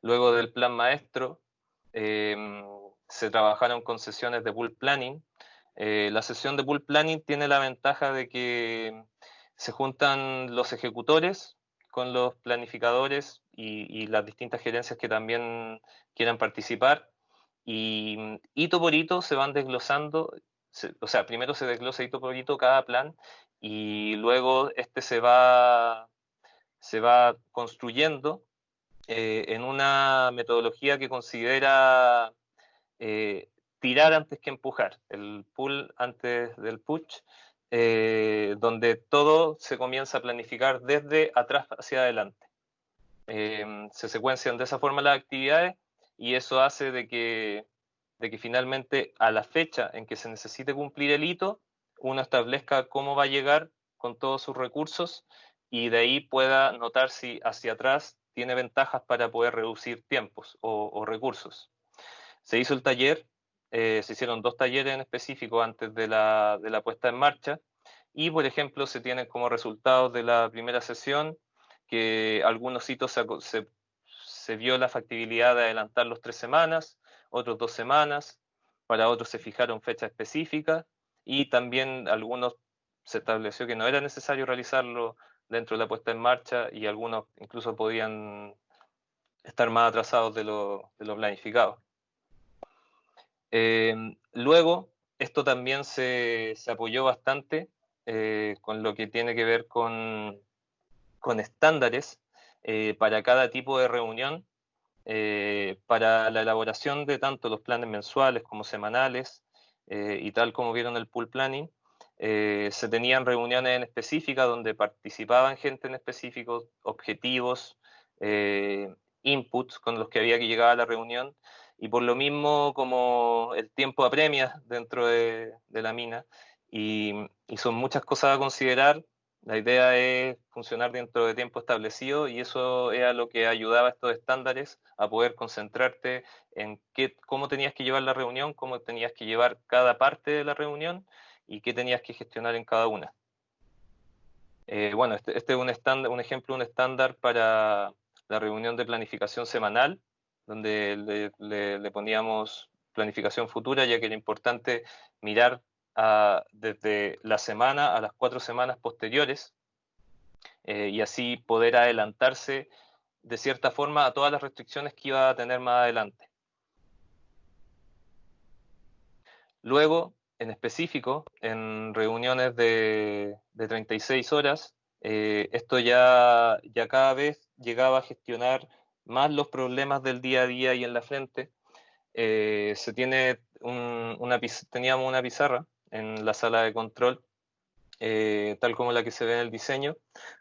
Luego del plan maestro, eh, se trabajaron con sesiones de pool planning. La sesión de pool planning tiene la ventaja de que se juntan los ejecutores con los planificadores y las distintas gerencias que también quieran participar. Y hito por hito se van desglosando, o sea, primero se desglosa hito por hito cada plan y luego este se va construyendo en una metodología que considera tirar antes que empujar, el pull antes del push, donde todo se comienza a planificar desde atrás hacia adelante. Se secuencian de esa forma las actividades y eso hace de que finalmente a la fecha en que se necesite cumplir el hito, uno establezca cómo va a llegar con todos sus recursos y de ahí pueda notar si hacia atrás tiene ventajas para poder reducir tiempos o recursos. Se hizo el taller, se hicieron 2 talleres en específico antes de la puesta en marcha y, por ejemplo, se tienen como resultados de la primera sesión que algunos hitos se vio la factibilidad de adelantarlos 3 semanas, otros 2 semanas, para otros se fijaron fechas específicas y también algunos se estableció que no era necesario realizarlo dentro de la puesta en marcha y algunos incluso podían estar más atrasados de lo planificado. Luego, esto también se apoyó bastante con lo que tiene que ver con estándares para cada tipo de reunión, para la elaboración de tanto los planes mensuales como semanales, y tal como vieron el pool planning, se tenían reuniones en específicas donde participaban gente en específicos, objetivos, inputs con los que había que llegar a la reunión, y por lo mismo como el tiempo apremia dentro de la mina, y son muchas cosas a considerar. La idea es funcionar dentro de tiempo establecido y eso era lo que ayudaba a estos estándares a poder concentrarte en cómo tenías que llevar la reunión, cómo tenías que llevar cada parte de la reunión y qué tenías que gestionar en cada una. Bueno, este es un ejemplo, un estándar para la reunión de planificación semanal, donde le poníamos planificación futura, ya que era importante mirar desde la semana a las 4 semanas posteriores y así poder adelantarse de cierta forma a todas las restricciones que iba a tener más adelante. Luego, en específico, en reuniones de 36 horas, esto ya cada vez llegaba a gestionar más los problemas del día a día y en la frente. Se tiene teníamos una pizarra en la sala de control, tal como la que se ve en el diseño,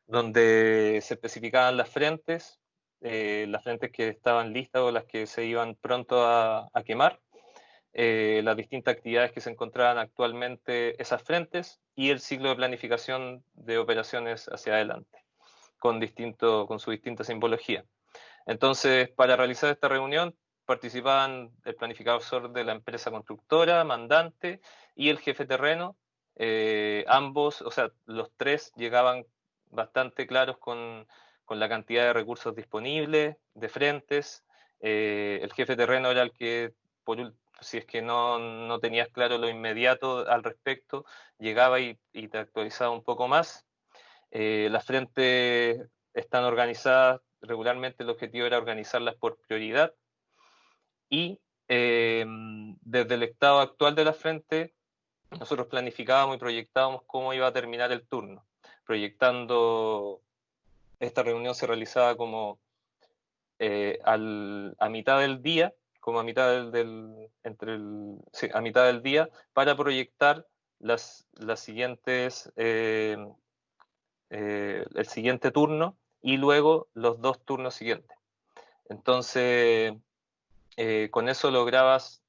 donde se especificaban las frentes que estaban listas o las que se iban pronto a quemar, las distintas actividades que se encontraban actualmente esas frentes y el ciclo de planificación de operaciones hacia adelante, con su distinta simbología. Entonces, para realizar esta reunión participaban el planificador de la empresa constructora, mandante y el jefe terreno. Ambos, o sea, los tres llegaban bastante claros con la cantidad de recursos disponibles, de frentes. El jefe terreno era el que, si es que no tenías claro lo inmediato al respecto, llegaba y te actualizaba un poco más. Las frentes están organizadas regularmente, el objetivo era organizarlas por prioridad y desde el estado actual de la frente nosotros planificábamos y proyectábamos cómo iba a terminar el turno, proyectando esta reunión se realizaba como a mitad del día, como a mitad sí, a mitad del día, para proyectar las siguientes el siguiente turno y luego los 2 turnos siguientes. Entonces, con eso lograbas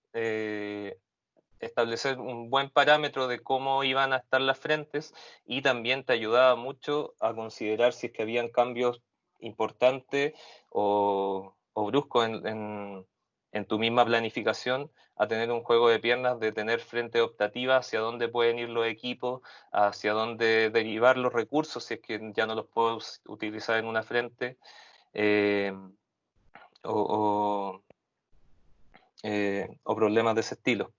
establecer un buen parámetro de cómo iban a estar las frentes y también te ayudaba mucho a considerar si es que habían cambios importantes o bruscos en tu misma planificación, a tener un juego de piernas, de tener frente optativa hacia dónde pueden ir los equipos, hacia dónde derivar los recursos si es que ya no los puedo utilizar en una frente, eh, o, o problemas de ese estilo.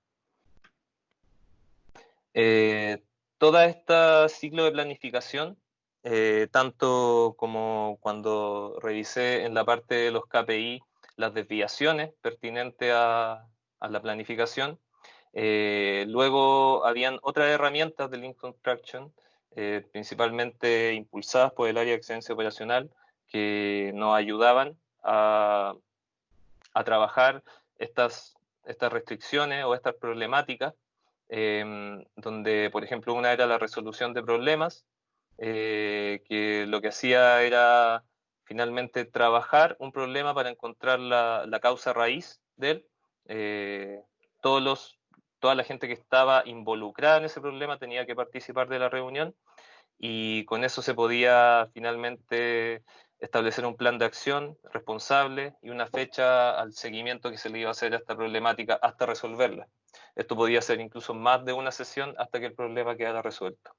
Eh, Toda esta ciclo de planificación tanto como cuando revisé en la parte de los KPI las desviaciones pertinentes a la planificación. Luego habían otras herramientas de Lean Construction, principalmente impulsadas por el área de excelencia operacional, que nos ayudaban a trabajar estas restricciones o estas problemáticas, donde, por ejemplo, una era la resolución de problemas, que lo que hacía era finalmente trabajar un problema para encontrar la causa raíz de él. Eh, todos los, toda la gente que estaba involucrada en ese problema tenía que participar de la reunión y con eso se podía finalmente establecer un plan de acción responsable y una fecha al seguimiento que se le iba a hacer a esta problemática hasta resolverla. Esto podía ser incluso más de una sesión hasta que el problema quedara resuelto.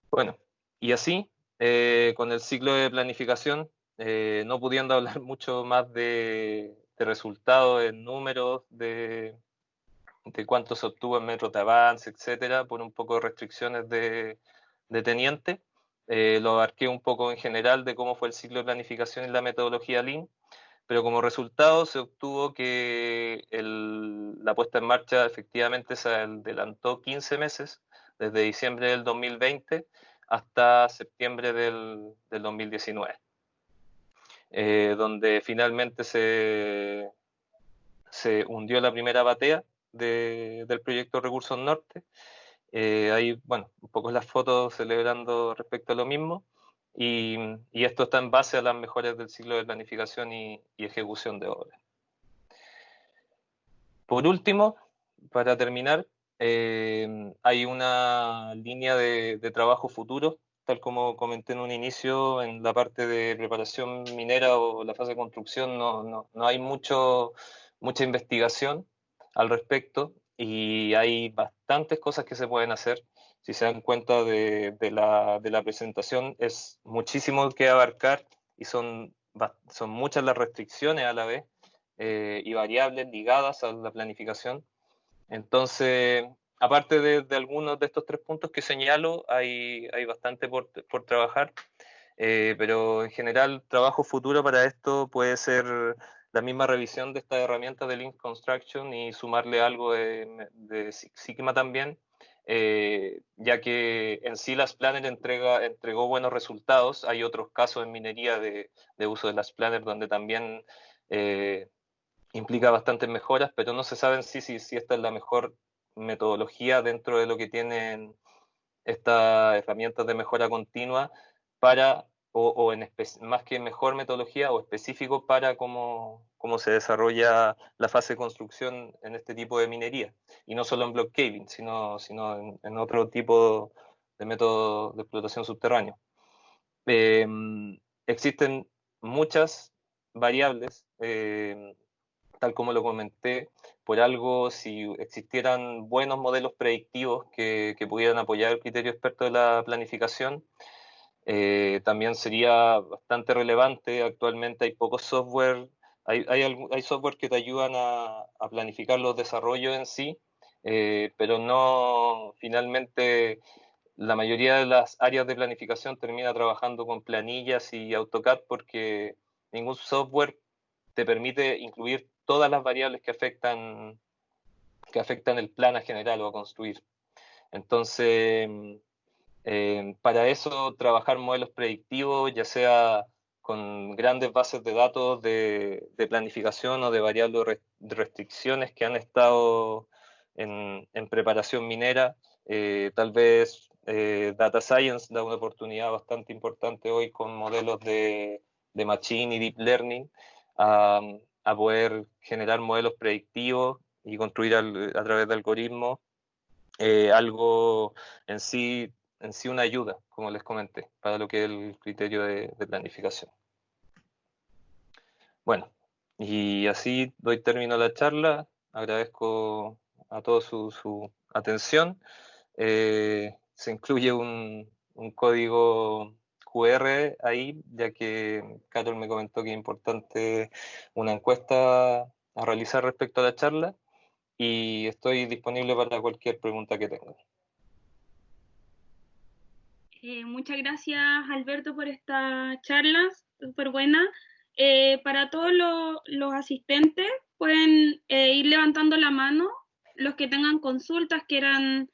Bueno, y así, con el ciclo de planificación, no pudiendo hablar mucho más de resultados en números, de cuánto se obtuvo en metros de avance, etcétera, por un poco de restricciones de teniente. Lo abarqué un poco en general de cómo fue el ciclo de planificación y la metodología Lean, pero como resultado se obtuvo que la puesta en marcha efectivamente se adelantó 15 meses, desde diciembre del 2020 hasta septiembre del 2019, donde finalmente se hundió la primera batea del proyecto Recursos Norte. Ahí, bueno, un poco las fotos celebrando respecto a lo mismo. Y esto está en base a las mejoras del ciclo de planificación y ejecución de obras. Por último, para terminar, hay una línea de trabajo futuro, tal como comenté en un inicio, en la parte de preparación minera o la fase de construcción no hay mucha investigación al respecto y hay bastantes cosas que se pueden hacer. Si se dan cuenta de la presentación, es muchísimo que abarcar y son muchas las restricciones a la vez y variables ligadas a la planificación. Entonces, aparte de algunos de estos 3 puntos que señalo, hay bastante por trabajar, pero en general, trabajo futuro para esto puede ser la misma revisión de estas herramientas de Lean Construction y sumarle algo de Six Sigma también, ya que en sí las Planner entregó buenos resultados. Hay otros casos en minería de uso de las Planner donde también implica bastantes mejoras, pero no se sabe en sí si esta es la mejor metodología dentro de lo que tienen estas herramientas de mejora continua para, más que mejor metodología o específico para cómo se desarrolla la fase de construcción en este tipo de minería. Y no solo en block caving, sino en otro tipo de método de explotación subterráneo. Existen muchas variables, tal como lo comenté, por algo, si existieran buenos modelos predictivos que pudieran apoyar el criterio experto de la planificación, también sería bastante relevante. Actualmente hay pocos software, hay software que te ayudan a planificar los desarrollos en sí, pero no, finalmente la mayoría de las áreas de planificación termina trabajando con planillas y AutoCAD porque ningún software te permite incluir todas las variables que afectan el plan a general o a construir. Entonces, para eso, trabajar modelos predictivos, ya sea con grandes bases de datos de planificación o de variables de restricciones que han estado en preparación minera, tal vez Data Science da una oportunidad bastante importante hoy con modelos de Machine y Deep Learning a poder generar modelos predictivos y construir a través de algoritmos algo en sí una ayuda, como les comenté, para lo que es el criterio de planificación. Bueno, y así doy término a la charla. Agradezco a todos su atención. Se incluye un código QR ahí, ya que Carol me comentó que es importante una encuesta a realizar respecto a la charla y estoy disponible para cualquier pregunta que tengan. Muchas gracias, Alberto, por esta charla súper buena. Para todos los asistentes, pueden ir levantando la mano los que tengan consultas, quieran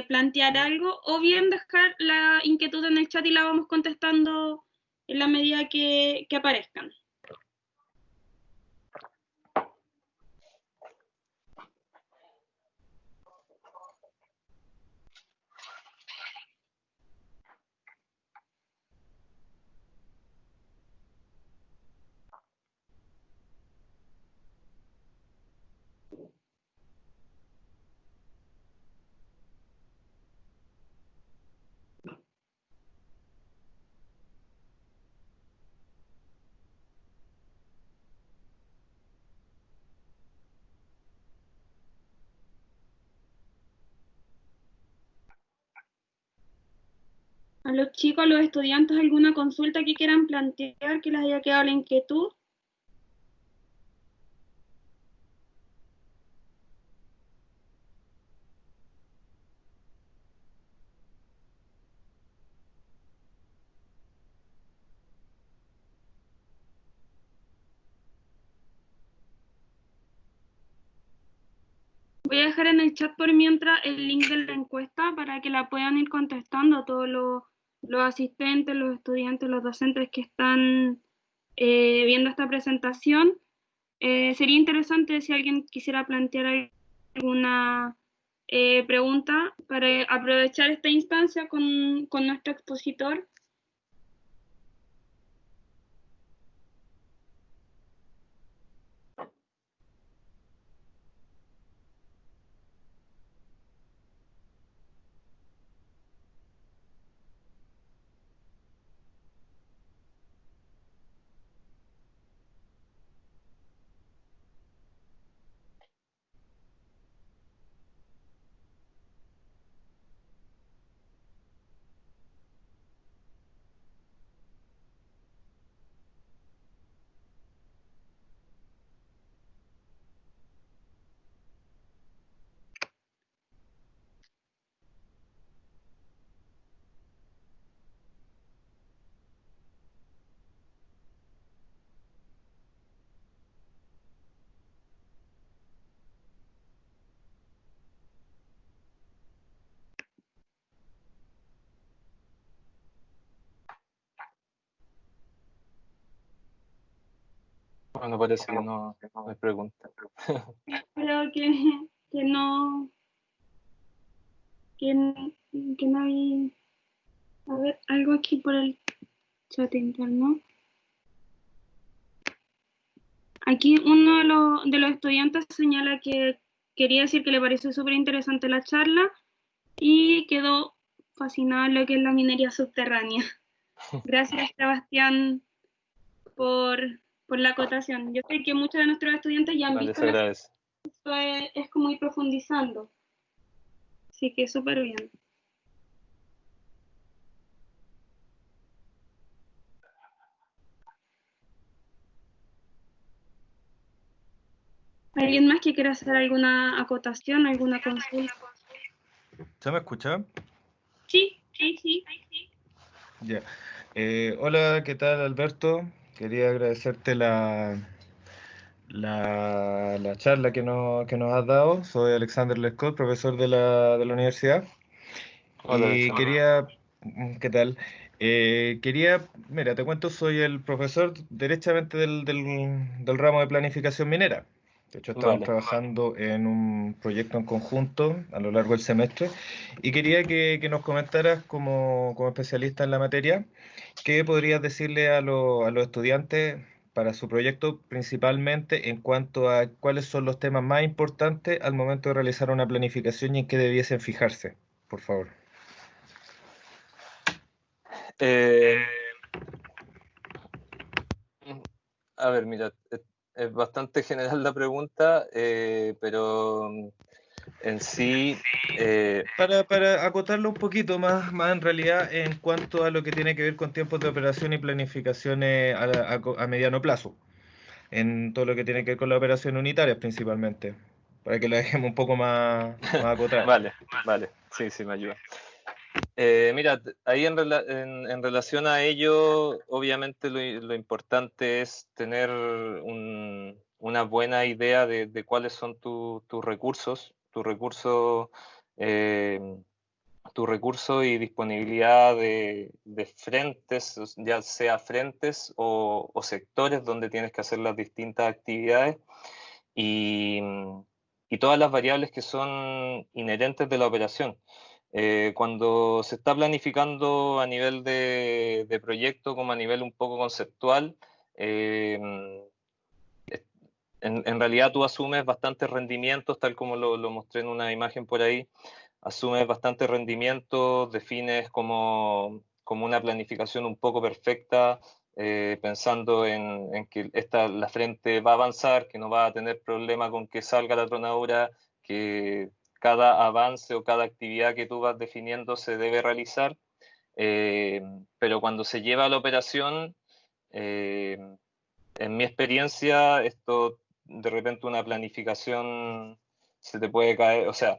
plantear algo, o bien dejar la inquietud en el chat y la vamos contestando en la medida que aparezcan. A los chicos, a los estudiantes, alguna consulta que quieran plantear, que les haya quedado la inquietud. Voy a dejar en el chat por mientras el link de la encuesta para que la puedan ir contestando a todos los asistentes, los estudiantes, los docentes que están viendo esta presentación. Sería interesante si alguien quisiera plantear alguna pregunta para aprovechar esta instancia con nuestro expositor. Bueno, parece que no hay pregunta. Espero que no, que, que no hay, a ver, algo aquí por el chat interno. Aquí uno de los estudiantes señala que quería decir que le pareció súper interesante la charla y quedó fascinado en lo que es la minería subterránea. Gracias, Sebastián, por, por la acotación. Yo sé que muchos de nuestros estudiantes ya han Vale, visto se la agradece. esto es como ir profundizando. Así que súper bien. ¿Alguien más que quiera hacer alguna acotación, alguna consulta? ¿Se me escucha? Sí, sí, sí. Ya. Hola, ¿qué tal, Alberto? Quería agradecerte la charla que nos has dado. Soy Alexander Lescott, profesor de la universidad. Hola, Y Alexander. quería, ¿qué tal? Mira, te cuento, soy el profesor derechamente del ramo de planificación minera. De hecho, estamos Vale. trabajando en un proyecto en conjunto a lo largo del semestre y quería que nos comentaras como especialista en la materia, ¿qué podrías decirle a los estudiantes para su proyecto, principalmente en cuanto a cuáles son los temas más importantes al momento de realizar una planificación y en qué debiesen fijarse? Por favor. Eh, a ver, mira, es bastante general la pregunta, pero en sí, Para acotarlo un poquito más en realidad en cuanto a lo que tiene que ver con tiempos de operación y planificaciones a mediano plazo, en todo lo que tiene que ver con las operaciones unitarias principalmente, para que lo dejemos un poco más acotada. vale, vale, sí, sí, me ayuda. Mira, ahí en relación a ello, obviamente lo importante es tener una buena idea de cuáles son tus recursos, eh, tu recurso y disponibilidad de frentes, ya sea frentes o sectores donde tienes que hacer las distintas actividades y, y todas las variables que son inherentes de la operación. Cuando se está planificando a nivel de proyecto como a nivel un poco conceptual, eh, en realidad tú asumes bastantes rendimientos, tal como lo mostré en una imagen por ahí, asumes bastantes rendimientos, defines como una planificación un poco perfecta, pensando en que la frente va a avanzar, que no va a tener problema con que salga la tronadura, que cada avance o cada actividad que tú vas definiendo se debe realizar, pero cuando se lleva a la operación, eh, en mi experiencia, esto de repente una planificación se te puede caer, o sea,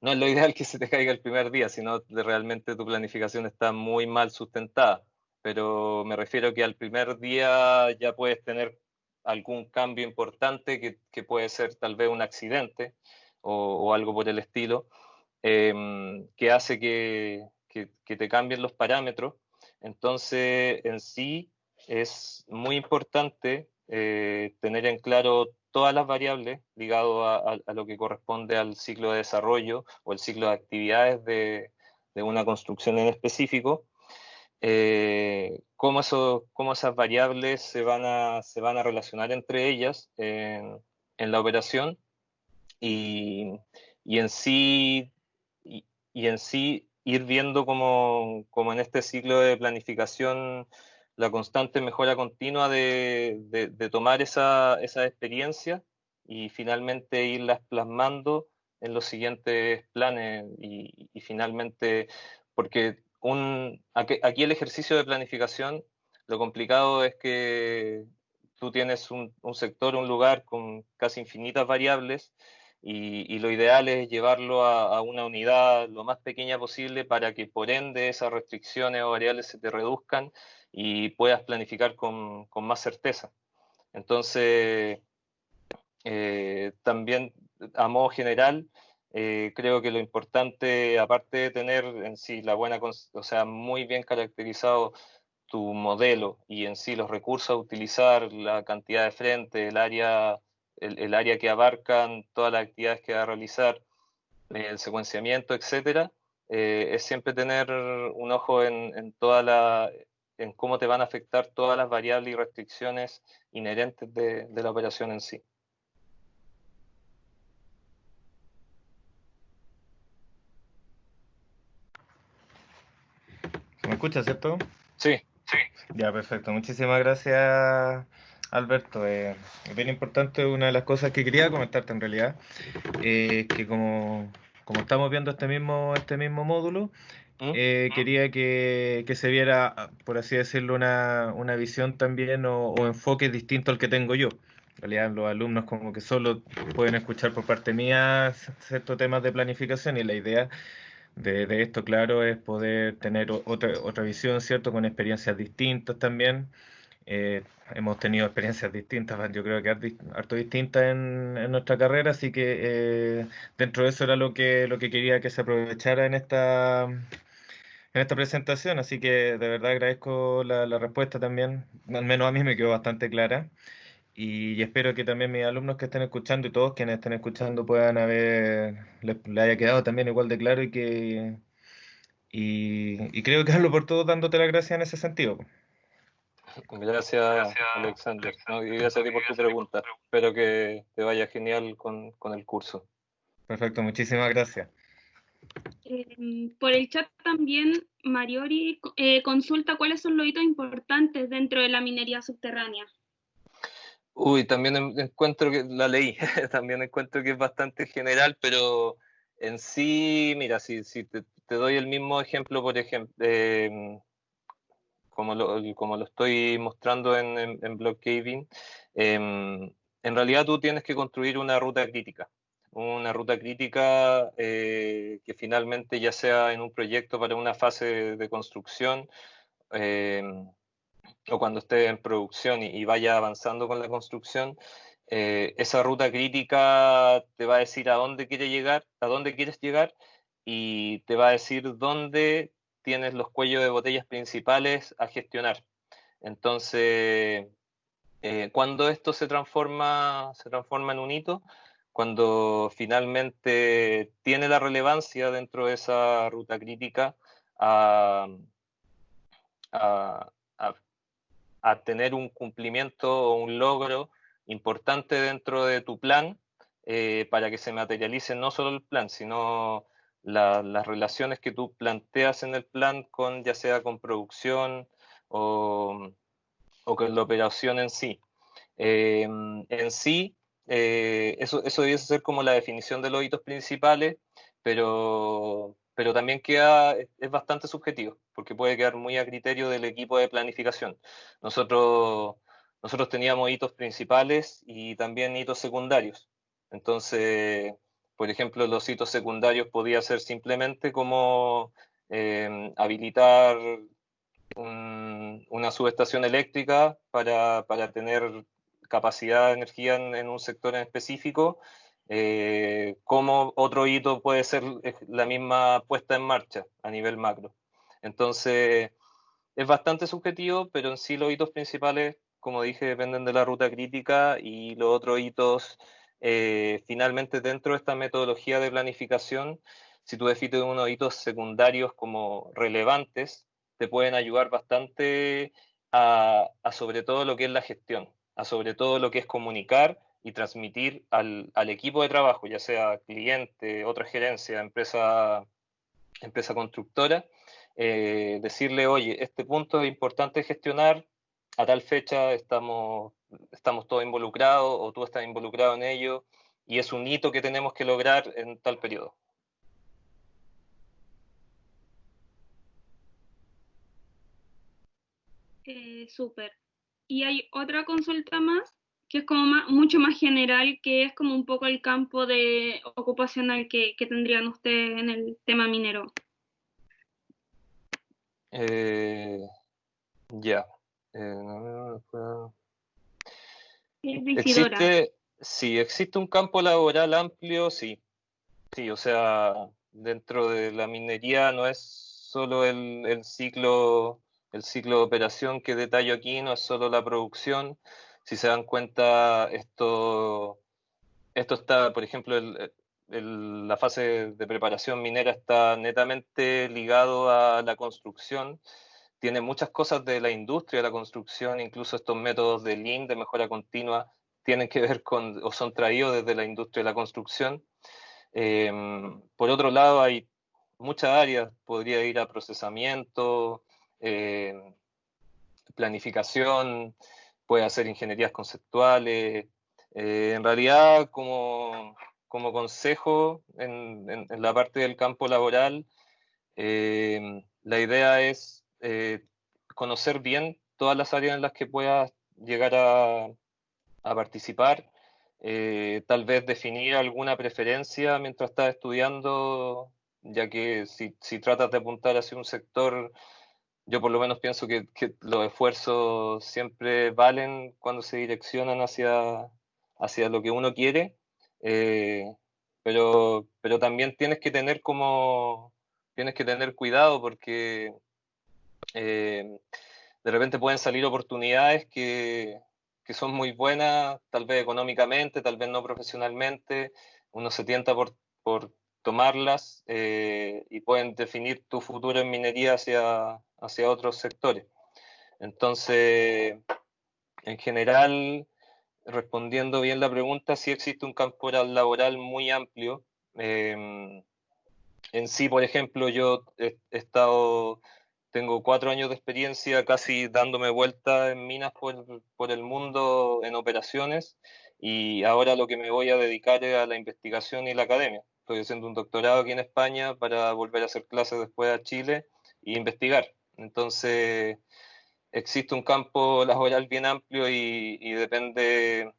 no es lo ideal que se te caiga el primer día, sino realmente tu planificación está muy mal sustentada. Pero me refiero que al primer día ya puedes tener algún cambio importante que puede ser tal vez un accidente o algo por el estilo, que hace que te cambien los parámetros. Entonces, en sí es muy importante tener en claro todas las variables ligadas a lo que corresponde al ciclo de desarrollo o el ciclo de actividades de una construcción en específico, cómo esas variables se van a relacionar entre ellas en la operación y, y en sí, y en sí ir viendo como en este ciclo de planificación la constante mejora continua de tomar esa experiencia y finalmente irlas plasmando en los siguientes planes y finalmente, porque aquí el ejercicio de planificación, lo complicado es que tú tienes un sector, un lugar con casi infinitas variables y lo ideal es llevarlo a una unidad lo más pequeña posible para que por ende esas restricciones o variables se te reduzcan y puedas planificar con más certeza. Entonces, también a modo general, creo que lo importante, aparte de tener en sí la buena, o sea, muy bien caracterizado tu modelo y en sí los recursos a utilizar, la cantidad de frente, el área que abarcan, todas las actividades que va a realizar, el secuenciamiento, etcétera, es siempre tener un ojo en cómo te van a afectar todas las variables y restricciones inherentes de la operación en sí. ¿Se me escucha, cierto? Sí, Ya, perfecto. Muchísimas gracias, Alberto. Es bien importante, una de las cosas que quería comentarte en realidad, que como estamos viendo este mismo módulo, ¿Mm? quería que se viera, por así decirlo, una visión también o enfoque distinto al que tengo yo. En realidad, los alumnos como que solo pueden escuchar por parte mía ciertos temas de planificación y la idea de esto, claro, es poder tener otra visión, ¿cierto? Con experiencias distintas también. Hemos tenido experiencias distintas, yo creo que harto distintas en nuestra carrera, así que dentro de eso era lo que quería que se aprovechara en esta presentación, así que de verdad agradezco la respuesta también, al menos a mí me quedó bastante clara. Y espero que también mis alumnos que estén escuchando y todos quienes estén escuchando puedan les haya quedado también igual de claro y creo que hablo por todos dándote las gracias en ese sentido. Gracias, Alexander. No, y gracias a ti por tu pregunta. Espero que te vaya genial con el curso. Perfecto, muchísimas gracias. Por el chat también, Mariori consulta cuáles son los hitos importantes dentro de la minería subterránea. Uy, también encuentro que la leí, también encuentro que es bastante general, pero en sí, mira, si te doy el mismo ejemplo, por ejemplo, como lo estoy mostrando en Block Caving, en realidad tú tienes que construir una ruta crítica. una ruta crítica que finalmente ya sea en un proyecto para una fase de construcción eh, o cuando esté en producción y vaya avanzando con la construcción, esa ruta crítica te va a decir a dónde quiere llegar, a dónde quieres llegar y te va a decir dónde tienes los cuellos de botellas principales a gestionar. Entonces, cuando esto se transforma en un hito, cuando finalmente tiene la relevancia dentro de esa ruta crítica a, a- a- a tener un cumplimiento o un logro importante dentro de tu plan, para que se materialice no solo el plan, sino las relaciones que tú planteas en el plan con, ya sea con producción o, o con la operación en sí. En sí, eso debiese ser como la definición de los hitos principales, pero también es bastante subjetivo, porque puede quedar muy a criterio del equipo de planificación. Nosotros, nosotros teníamos hitos principales y también hitos secundarios. Entonces, por ejemplo, los hitos secundarios podía ser simplemente como habilitar una subestación eléctrica para tener capacidad de energía en un sector en específico, como otro hito puede ser la misma puesta en marcha a nivel macro. Entonces, es bastante subjetivo, pero en sí los hitos principales, como dije, dependen de la ruta crítica y los otros hitos, finalmente dentro de esta metodología de planificación, si tú defines unos hitos secundarios como relevantes, te pueden ayudar bastante a sobre todo lo que es la gestión, a sobre todo lo que es comunicar y transmitir al equipo de trabajo, ya sea cliente, otra gerencia, empresa constructora, decirle, oye, este punto es importante gestionar, a tal fecha estamos todos involucrados o tú estás involucrado en ello y es un hito que tenemos que lograr en tal periodo. Súper. Y hay otra consulta más, que es como mucho más general, que es como un poco el campo de ocupacional que tendrían ustedes en el tema minero. Eh, ya. No, Isidora. sí, existe un campo laboral amplio, sí. Sí, o sea, dentro de la minería no es solo el ciclo de operación que detallo aquí, no es solo la producción. Si se dan cuenta, esto está, por ejemplo, la fase de preparación minera está netamente ligado a la construcción. Tiene muchas cosas de la industria de la construcción, incluso estos métodos de Lean, de mejora continua, tienen que ver con o son traídos desde la industria de la construcción. Eh, por otro lado, hay muchas áreas, podría ir a procesamiento, planificación, puede hacer ingenierías conceptuales. En realidad, como consejo en la parte del campo laboral, la idea es conocer bien todas las áreas en las que puedas llegar a participar, tal vez definir alguna preferencia mientras estás estudiando, ya que si tratas de apuntar hacia un sector, yo por lo menos pienso que los esfuerzos siempre valen cuando se direccionan hacia lo que uno quiere, eh, pero también tienes que tener cuidado porque eh, de repente pueden salir oportunidades que son muy buenas, tal vez económicamente, tal vez no profesionalmente, uno se tienta por tomarlas, y pueden definir tu futuro en minería hacia otros sectores. Entonces, en general, respondiendo bien la pregunta, sí existe un campo laboral muy amplio. En sí, por ejemplo, yo tengo 4 años de experiencia casi dándome vuelta en minas por el mundo en operaciones y ahora lo que me voy a dedicar es a la investigación y la academia. Estoy haciendo un doctorado aquí en España para volver a hacer clases después a Chile e investigar. Entonces, existe un campo laboral bien amplio y depende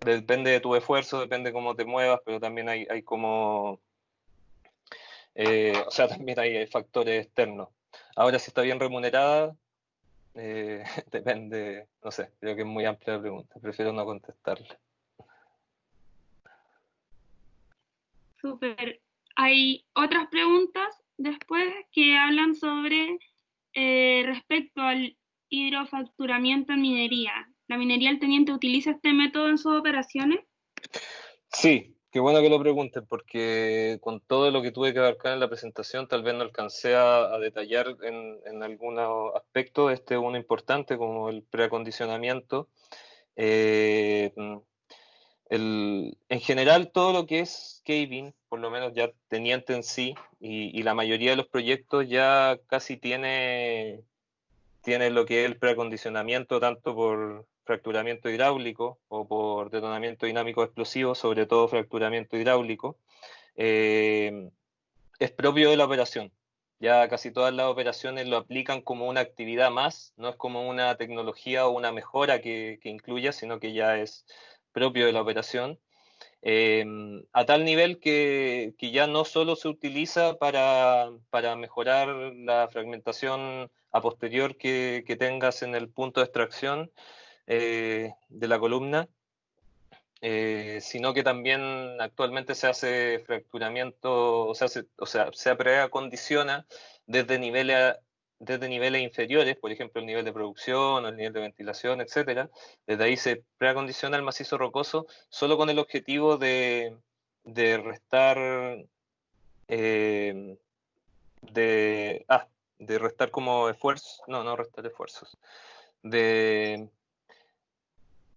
depende de tu esfuerzo, depende cómo te muevas, pero también hay como, o sea, también hay factores externos. Ahora, si está bien remunerada, depende, no sé, creo que es muy amplia la pregunta, prefiero no contestarla. Súper. Hay otras preguntas después que hablan sobre respecto al hidrofracturamiento en minería. ¿La minería del Teniente utiliza este método en sus operaciones? Sí, qué bueno que lo pregunten, porque con todo lo que tuve que abarcar en la presentación, tal vez no alcancé a detallar en algunos aspectos. Este es uno importante, como el preacondicionamiento. Eh, en general, todo lo que es caving, por lo menos ya teniente en sí, y la mayoría de los proyectos ya casi tiene lo que es el preacondicionamiento tanto por fracturamiento hidráulico o por detonamiento dinámico explosivo, sobre todo fracturamiento hidráulico, eh, es propio de la operación. Ya casi todas las operaciones lo aplican como una actividad más, no es como una tecnología o una mejora que incluya, sino que ya es propio de la operación. A tal nivel que ya no solo se utiliza para mejorar la fragmentación a posterior que tengas en el punto de extracción de la columna, sino que también actualmente se hace fracturamiento, se preacondiciona desde desde niveles inferiores, por ejemplo el nivel de producción o el nivel de ventilación, etcétera. Desde ahí se preacondiciona el macizo rocoso solo con el objetivo de restar eh, de, ah, de restar como esfuerzos, no restar esfuerzos, de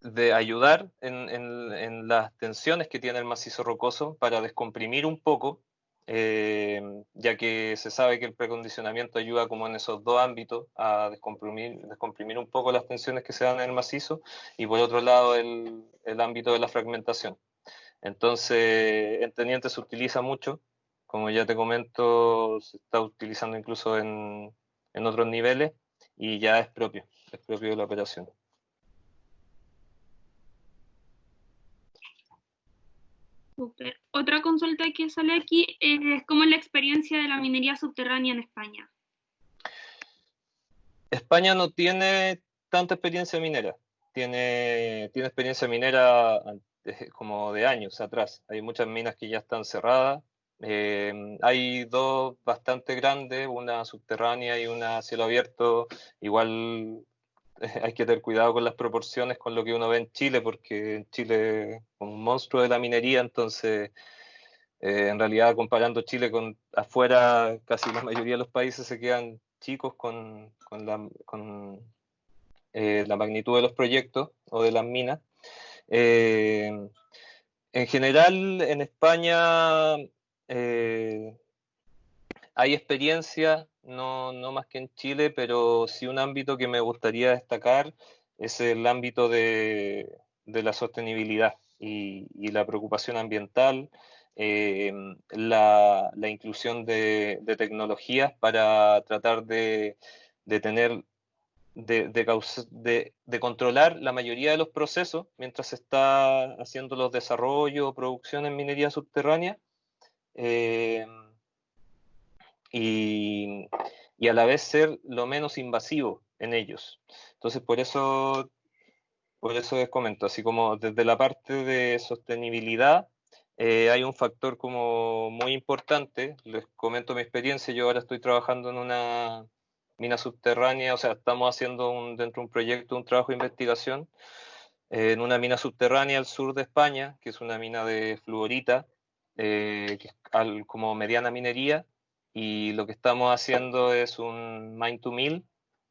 de ayudar en las tensiones que tiene el macizo rocoso para descomprimir un poco, ya que se sabe que el precondicionamiento ayuda como en esos dos ámbitos a descomprimir un poco las tensiones que se dan en el macizo y por otro lado el ámbito de la fragmentación. Entonces, en Teniente se utiliza mucho, como ya te comento, se está utilizando incluso en otros niveles y ya es propio de la operación. Súper. Otra consulta que sale aquí es cómo es la experiencia de la minería subterránea en España. España no tiene tanta experiencia minera, tiene experiencia minera como de años atrás. Hay muchas minas que ya están cerradas. Hay dos bastante grandes, una subterránea y una a cielo abierto. Igual hay que tener cuidado con las proporciones con lo que uno ve en Chile, porque en Chile es un monstruo de la minería, entonces en realidad comparando Chile con afuera, casi la mayoría de los países se quedan chicos con la magnitud de los proyectos o de las minas. Eh, en general, en España eh, hay experiencia, no más que en Chile, pero sí un ámbito que me gustaría destacar es el ámbito de la sostenibilidad y la preocupación ambiental, eh, la inclusión de tecnologías para tratar de tener de controlar la mayoría de los procesos mientras se está haciendo los desarrollos o producción en minería subterránea eh, y, y a la vez ser lo menos invasivo en ellos. Entonces, por eso les comento, así como desde la parte de sostenibilidad, hay un factor como muy importante. Les comento mi experiencia. Yo ahora estoy trabajando en una mina subterránea, o sea, estamos haciendo dentro de un proyecto, un trabajo de investigación en una mina subterránea al sur de España, que es una mina de fluorita, que es como mediana minería, y lo que estamos haciendo es un mine to mill,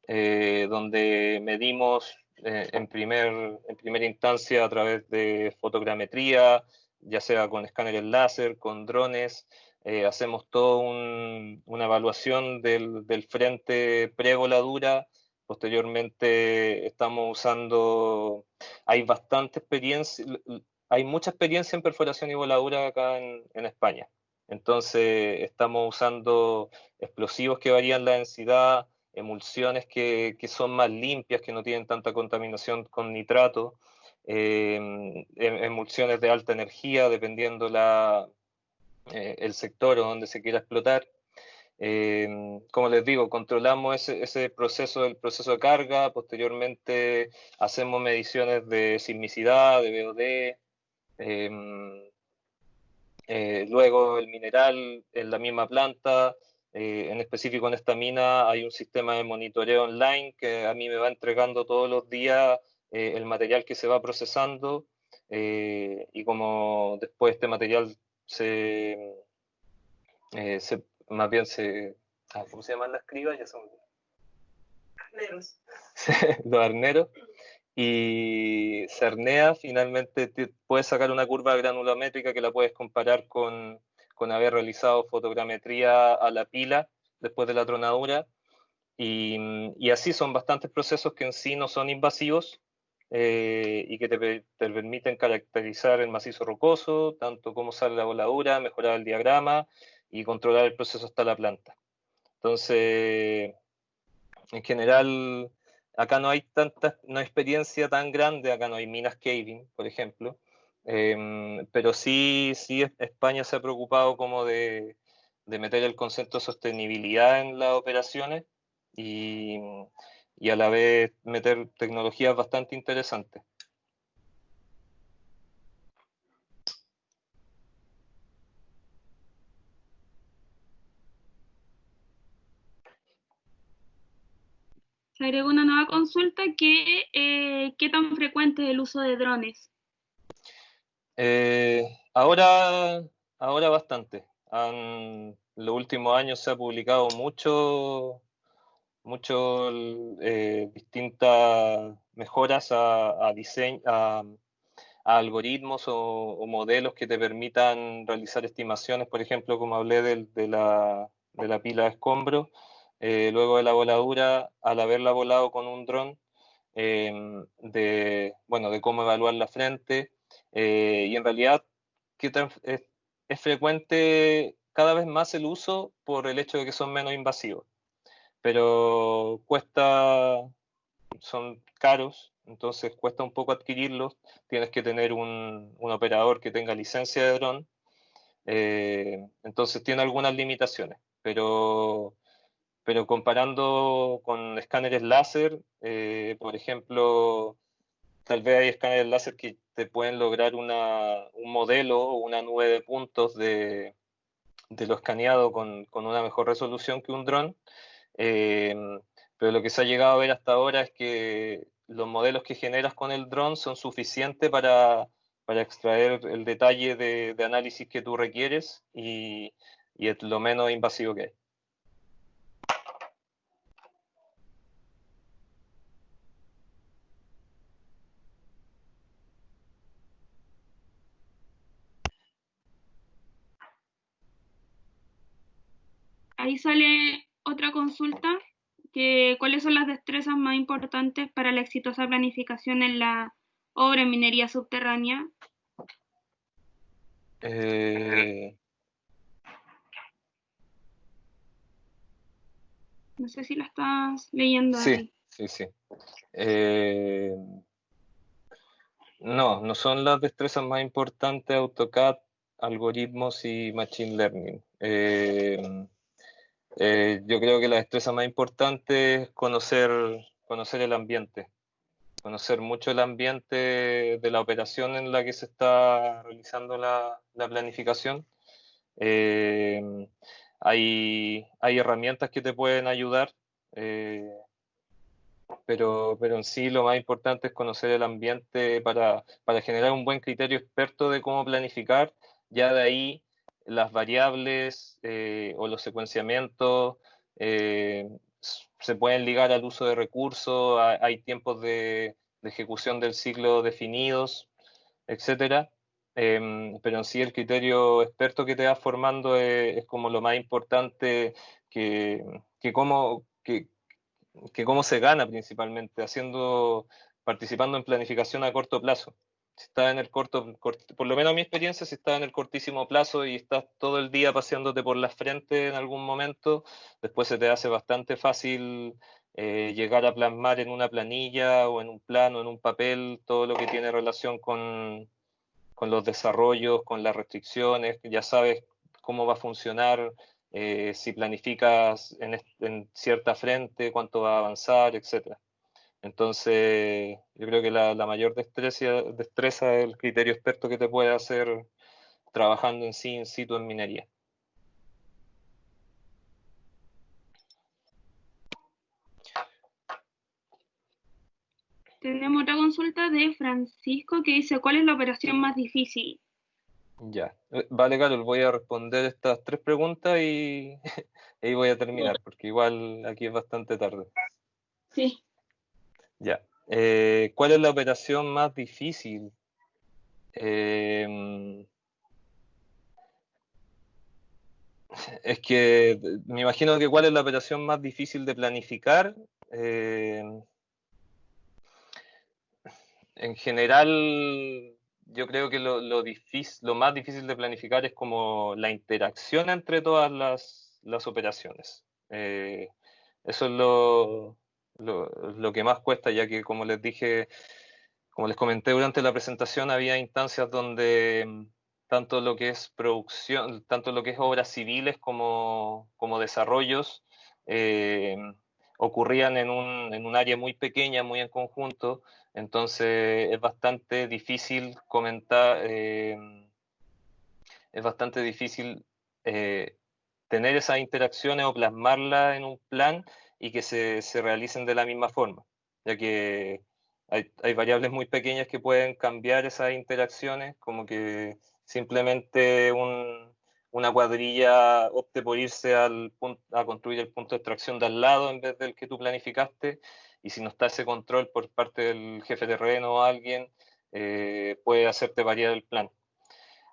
donde medimos en primera instancia a través de fotogrametría, ya sea con escáneres láser, con drones, hacemos toda una evaluación del frente pre-voladura. Posteriormente estamos usando, hay bastante experiencia, hay mucha experiencia en perforación y voladura acá en España. Entonces estamos usando explosivos que varían la densidad, emulsiones que son más limpias, que no tienen tanta contaminación con nitrato. emulsiones de alta energía, dependiendo el sector o donde se quiera explotar. Como les digo, controlamos ese proceso, el proceso de carga, posteriormente hacemos mediciones de sismicidad, de VOD, luego el mineral en la misma planta, en específico en esta mina hay un sistema de monitoreo online que a mí me va entregando todos los días el material que se va procesando, y como después este material más bien ¿cómo se llaman las cribas? Ya son Arneros. los arneros, y se arnea, finalmente puedes sacar una curva granulométrica que la puedes comparar con haber realizado fotogrametría a la pila después de la tronadura, y así son bastantes procesos que en sí no son invasivos, y que te permiten caracterizar el macizo rocoso, tanto cómo sale la voladura, mejorar el diagrama y controlar el proceso hasta la planta. Entonces, en general, acá no hay no hay experiencia tan grande, acá no hay minas caving, por ejemplo, pero sí España se ha preocupado como de meter el concepto de sostenibilidad en las operaciones, y, y a la vez meter tecnologías bastante interesantes. Se agregó una nueva consulta que ¿qué tan frecuente es el uso de drones? Ahora bastante. En los últimos años se ha publicado mucho distintas mejoras a diseño, a algoritmos o modelos que te permitan realizar estimaciones, por ejemplo, como hablé de la pila de escombros, luego de la voladura, al haberla volado con un dron, de cómo evaluar la frente, y en realidad es frecuente cada vez más el uso por el hecho de que son menos invasivos, pero son caros, entonces cuesta un poco adquirirlos, tienes que tener un operador que tenga licencia de dron, entonces tiene algunas limitaciones, pero comparando con escáneres láser, por ejemplo, tal vez hay escáneres láser que te pueden lograr un modelo o una nube de puntos de lo escaneado con una mejor resolución que un dron, eh, pero lo que se ha llegado a ver hasta ahora es que los modelos que generas con el dron son suficientes para extraer el detalle de análisis que tú requieres, y es lo menos invasivo que hay. Ahí sale otra consulta, que ¿cuáles son las destrezas más importantes para la exitosa planificación en la obra en minería subterránea? No sé si la estás leyendo Sí, ahí. sí. No son las destrezas más importantes AutoCAD, algoritmos y Machine Learning. Yo creo que la destreza más importante es conocer el ambiente, conocer mucho el ambiente de la operación en la que se está realizando la planificación. Eh, hay herramientas que te pueden ayudar, eh, pero en sí lo más importante es conocer el ambiente para generar un buen criterio experto de cómo planificar. Ya de ahí las variables, o los secuenciamientos, eh, se pueden ligar al uso de recursos, hay tiempos de ejecución del ciclo definidos, etcétera. Pero en sí el criterio experto que te vas formando es como lo más importante, que cómo se gana principalmente, participando en planificación a corto plazo. Si estás en el por lo menos mi experiencia, si estás en el cortísimo plazo y estás todo el día paseándote por las frentes en algún momento, después se te hace bastante fácil llegar a plasmar en una planilla o en un plano, en un papel, todo lo que tiene relación con los desarrollos, con las restricciones, ya sabes cómo va a funcionar, si planificas en cierta frente, cuánto va a avanzar, etcétera. Entonces, yo creo que la mayor destreza es el criterio experto que te puede hacer trabajando en sí, in situ en minería. Tenemos otra consulta de Francisco que dice, ¿cuál es la operación más difícil? Ya. Vale, Carol, voy a responder estas 3 preguntas y ahí voy a terminar, porque igual aquí es bastante tarde. Sí. Ya. ¿Cuál es la operación más difícil? Es que me imagino que cuál es la operación más difícil de planificar. Eh, en general, yo creo que lo más difícil de planificar es como la interacción entre todas las operaciones. Eso es lo que más cuesta, ya que como les dije, como les comenté durante la presentación, había instancias donde tanto lo que es producción, tanto lo que es obras civiles como desarrollos, eh, ocurrían en un área muy pequeña, muy en conjunto, entonces es bastante difícil comentar, es bastante difícil eh, tener esas interacciones o plasmarlas en un plan y que se realicen de la misma forma, ya que hay variables muy pequeñas que pueden cambiar esas interacciones, como que simplemente una cuadrilla opte por irse a construir el punto de extracción de al lado en vez del que tú planificaste, y si no está ese control por parte del jefe de terreno o alguien, puede hacerte variar el plan.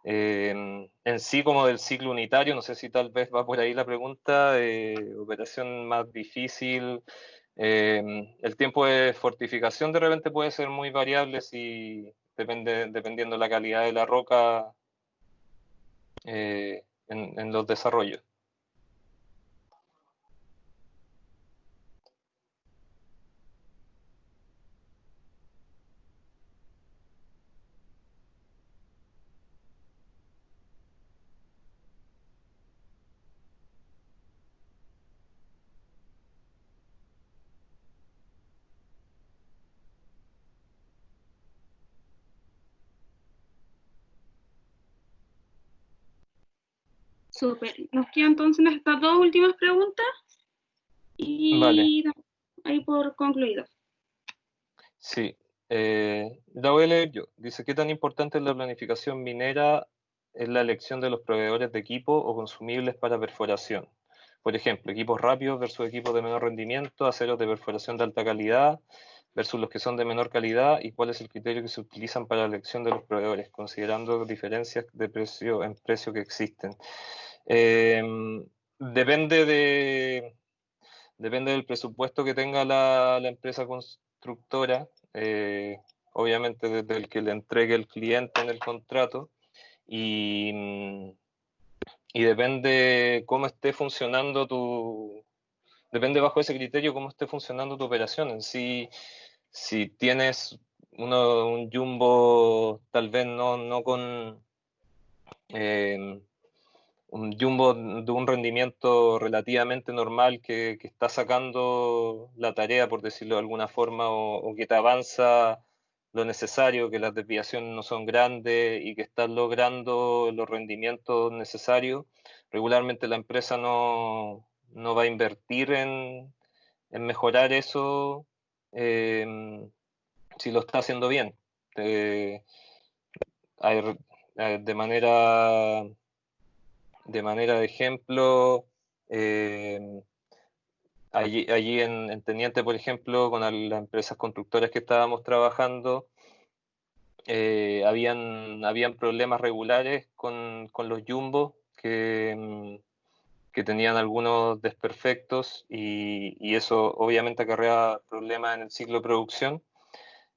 En sí, como del ciclo unitario, no sé si tal vez va por ahí la pregunta, operación más difícil. El tiempo de fortificación de repente puede ser muy variable si dependiendo la calidad de la roca en los desarrollos. Súper. Nos quedan entonces estas dos últimas preguntas Vale, y ahí por concluido. sí. La voy a leer yo. Dice, ¿qué tan importante es la planificación minera en la elección de los proveedores de equipo o consumibles para perforación? Por ejemplo, equipos rápidos versus equipos de menor rendimiento, aceros de perforación de alta calidad versus los que son de menor calidad, y cuál es el criterio que se utilizan para la elección de los proveedores, considerando diferencias de precio en precio que existen. Eh, depende depende del presupuesto que tenga la empresa constructora, obviamente desde el que le entregue el cliente en el contrato, y, y depende cómo esté funcionando depende bajo ese criterio cómo esté funcionando tu operación. En sí, si tienes un jumbo tal vez no con eh, un jumbo de un rendimiento relativamente normal que está sacando la tarea, por decirlo de alguna forma, o que te avanza lo necesario, que las desviaciones no son grandes y que estás logrando los rendimientos necesarios, regularmente la empresa no va a invertir en mejorar eso eh, si lo está haciendo bien. Eh, hay- de manera de ejemplo, eh, allí en Teniente, por ejemplo, con las empresas constructoras que estábamos trabajando, habían problemas regulares con los jumbos que tenían algunos desperfectos y eso obviamente acarrea problemas en el ciclo de producción.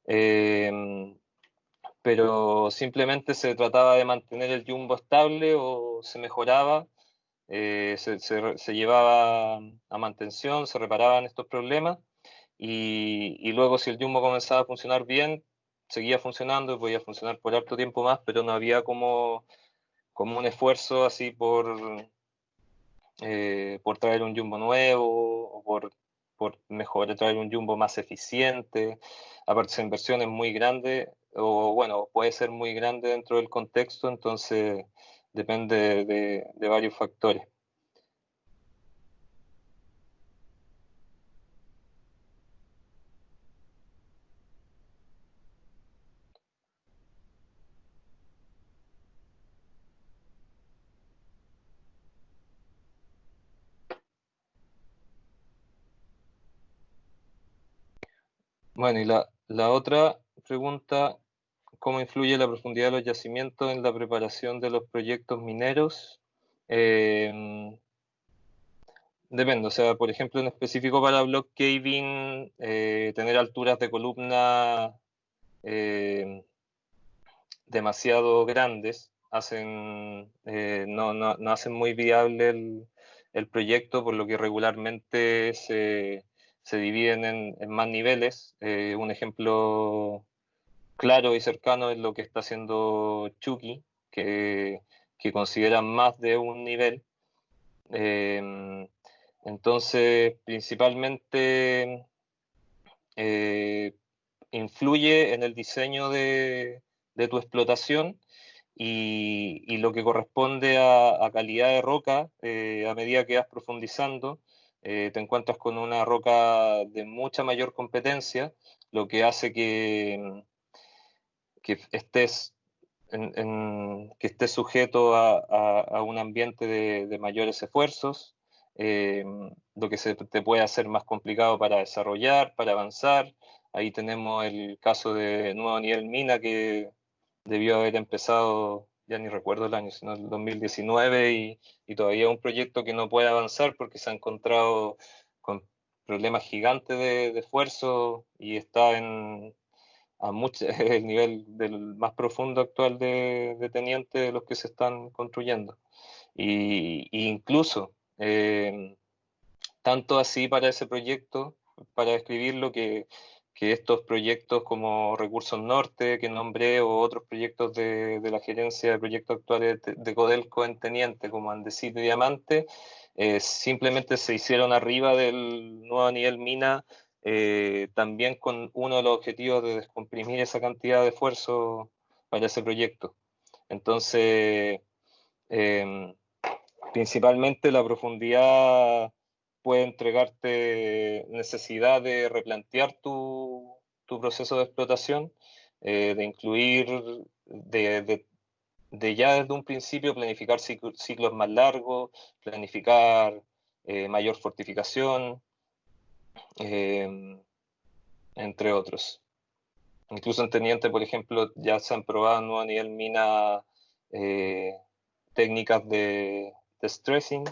Eh, pero simplemente se trataba de mantener el jumbo estable o se mejoraba, se llevaba a mantención, se reparaban estos problemas y luego si el Jumbo comenzaba a funcionar bien, seguía funcionando y podía funcionar por harto tiempo más, pero no había como un esfuerzo así por traer un Jumbo nuevo o por mejorar, traer un Jumbo más eficiente. Aparte, esa inversión es muy grande, o bueno, puede ser muy grande dentro del contexto, entonces depende de varios factores. Bueno, y la otra pregunta, ¿cómo influye la profundidad de los yacimientos en la preparación de los proyectos mineros? Depende, o sea, por ejemplo, en específico para block caving, tener alturas de columna eh, demasiado grandes no hacen muy viable el proyecto, por lo que regularmente se dividen en más niveles. Un ejemplo claro y cercano es lo que está haciendo Chucky, que consideran más de un nivel. Eh, entonces, principalmente eh, influye en el diseño de tu explotación y lo que corresponde a calidad de roca, a medida que vas profundizando, te encuentras con una roca de mucha mayor competencia, lo que hace que estés que estés sujeto a un ambiente de mayores esfuerzos, eh, lo que se te puede hacer más complicado para desarrollar, para avanzar. Ahí tenemos el caso de Nuevo Nivel Mina, que debió haber empezado, ya ni recuerdo el año, sino el 2019, y todavía es un proyecto que no puede avanzar porque se ha encontrado con problemas gigantes de esfuerzo y está es el nivel del más profundo actual de teniente de los que se están construyendo. Y incluso, tanto así para ese proyecto, para describirlo, que estos proyectos como Recursos Norte, que nombré, o otros proyectos de la gerencia de proyectos actuales de Codelco en Teniente, como Andesit y Diamante, simplemente se hicieron arriba del nuevo nivel mina, también con uno de los objetivos de descomprimir esa cantidad de esfuerzo para ese proyecto. Entonces, eh, principalmente la profundidad puede entregarte necesidad de replantear tu proceso de explotación, de incluir, de ya desde un principio planificar ciclos más largos, planificar mayor fortificación, eh, entre otros. Incluso en Teniente, por ejemplo, ya se han probado ¿no? a nivel mina eh, técnicas de stressing,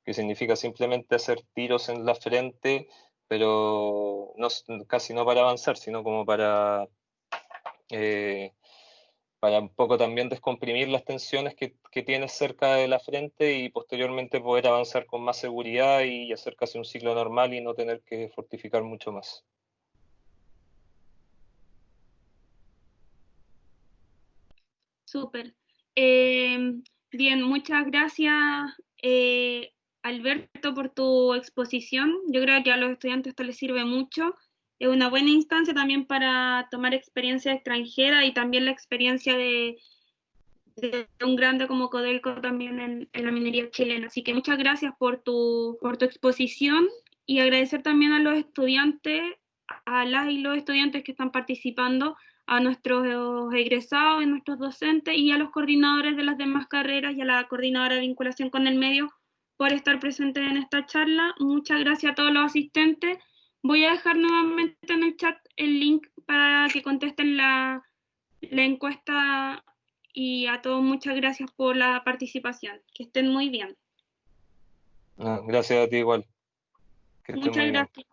que significa simplemente hacer tiros en la frente, pero no, casi no para avanzar, sino como eh, para un poco también descomprimir las tensiones que tienes cerca de la frente y posteriormente poder avanzar con más seguridad y hacer casi un ciclo normal y no tener que fortificar mucho más. Súper. Bien, muchas gracias, Alberto, por tu exposición. Yo creo que a los estudiantes esto les sirve mucho. Es una buena instancia también para tomar experiencia extranjera y también la experiencia de un grande como Codelco también en la minería chilena. Así que muchas gracias por tu exposición y agradecer también a los estudiantes, a las y los estudiantes que están participando, a nuestros egresados y nuestros docentes y a los coordinadores de las demás carreras y a la coordinadora de vinculación con el medio por estar presentes en esta charla. Muchas gracias a todos los asistentes. Voy a dejar nuevamente en el chat el link para que contesten la encuesta y a todos muchas gracias por la participación. Que estén muy bien. Gracias a ti igual, que estés Muchas muy bien. gracias.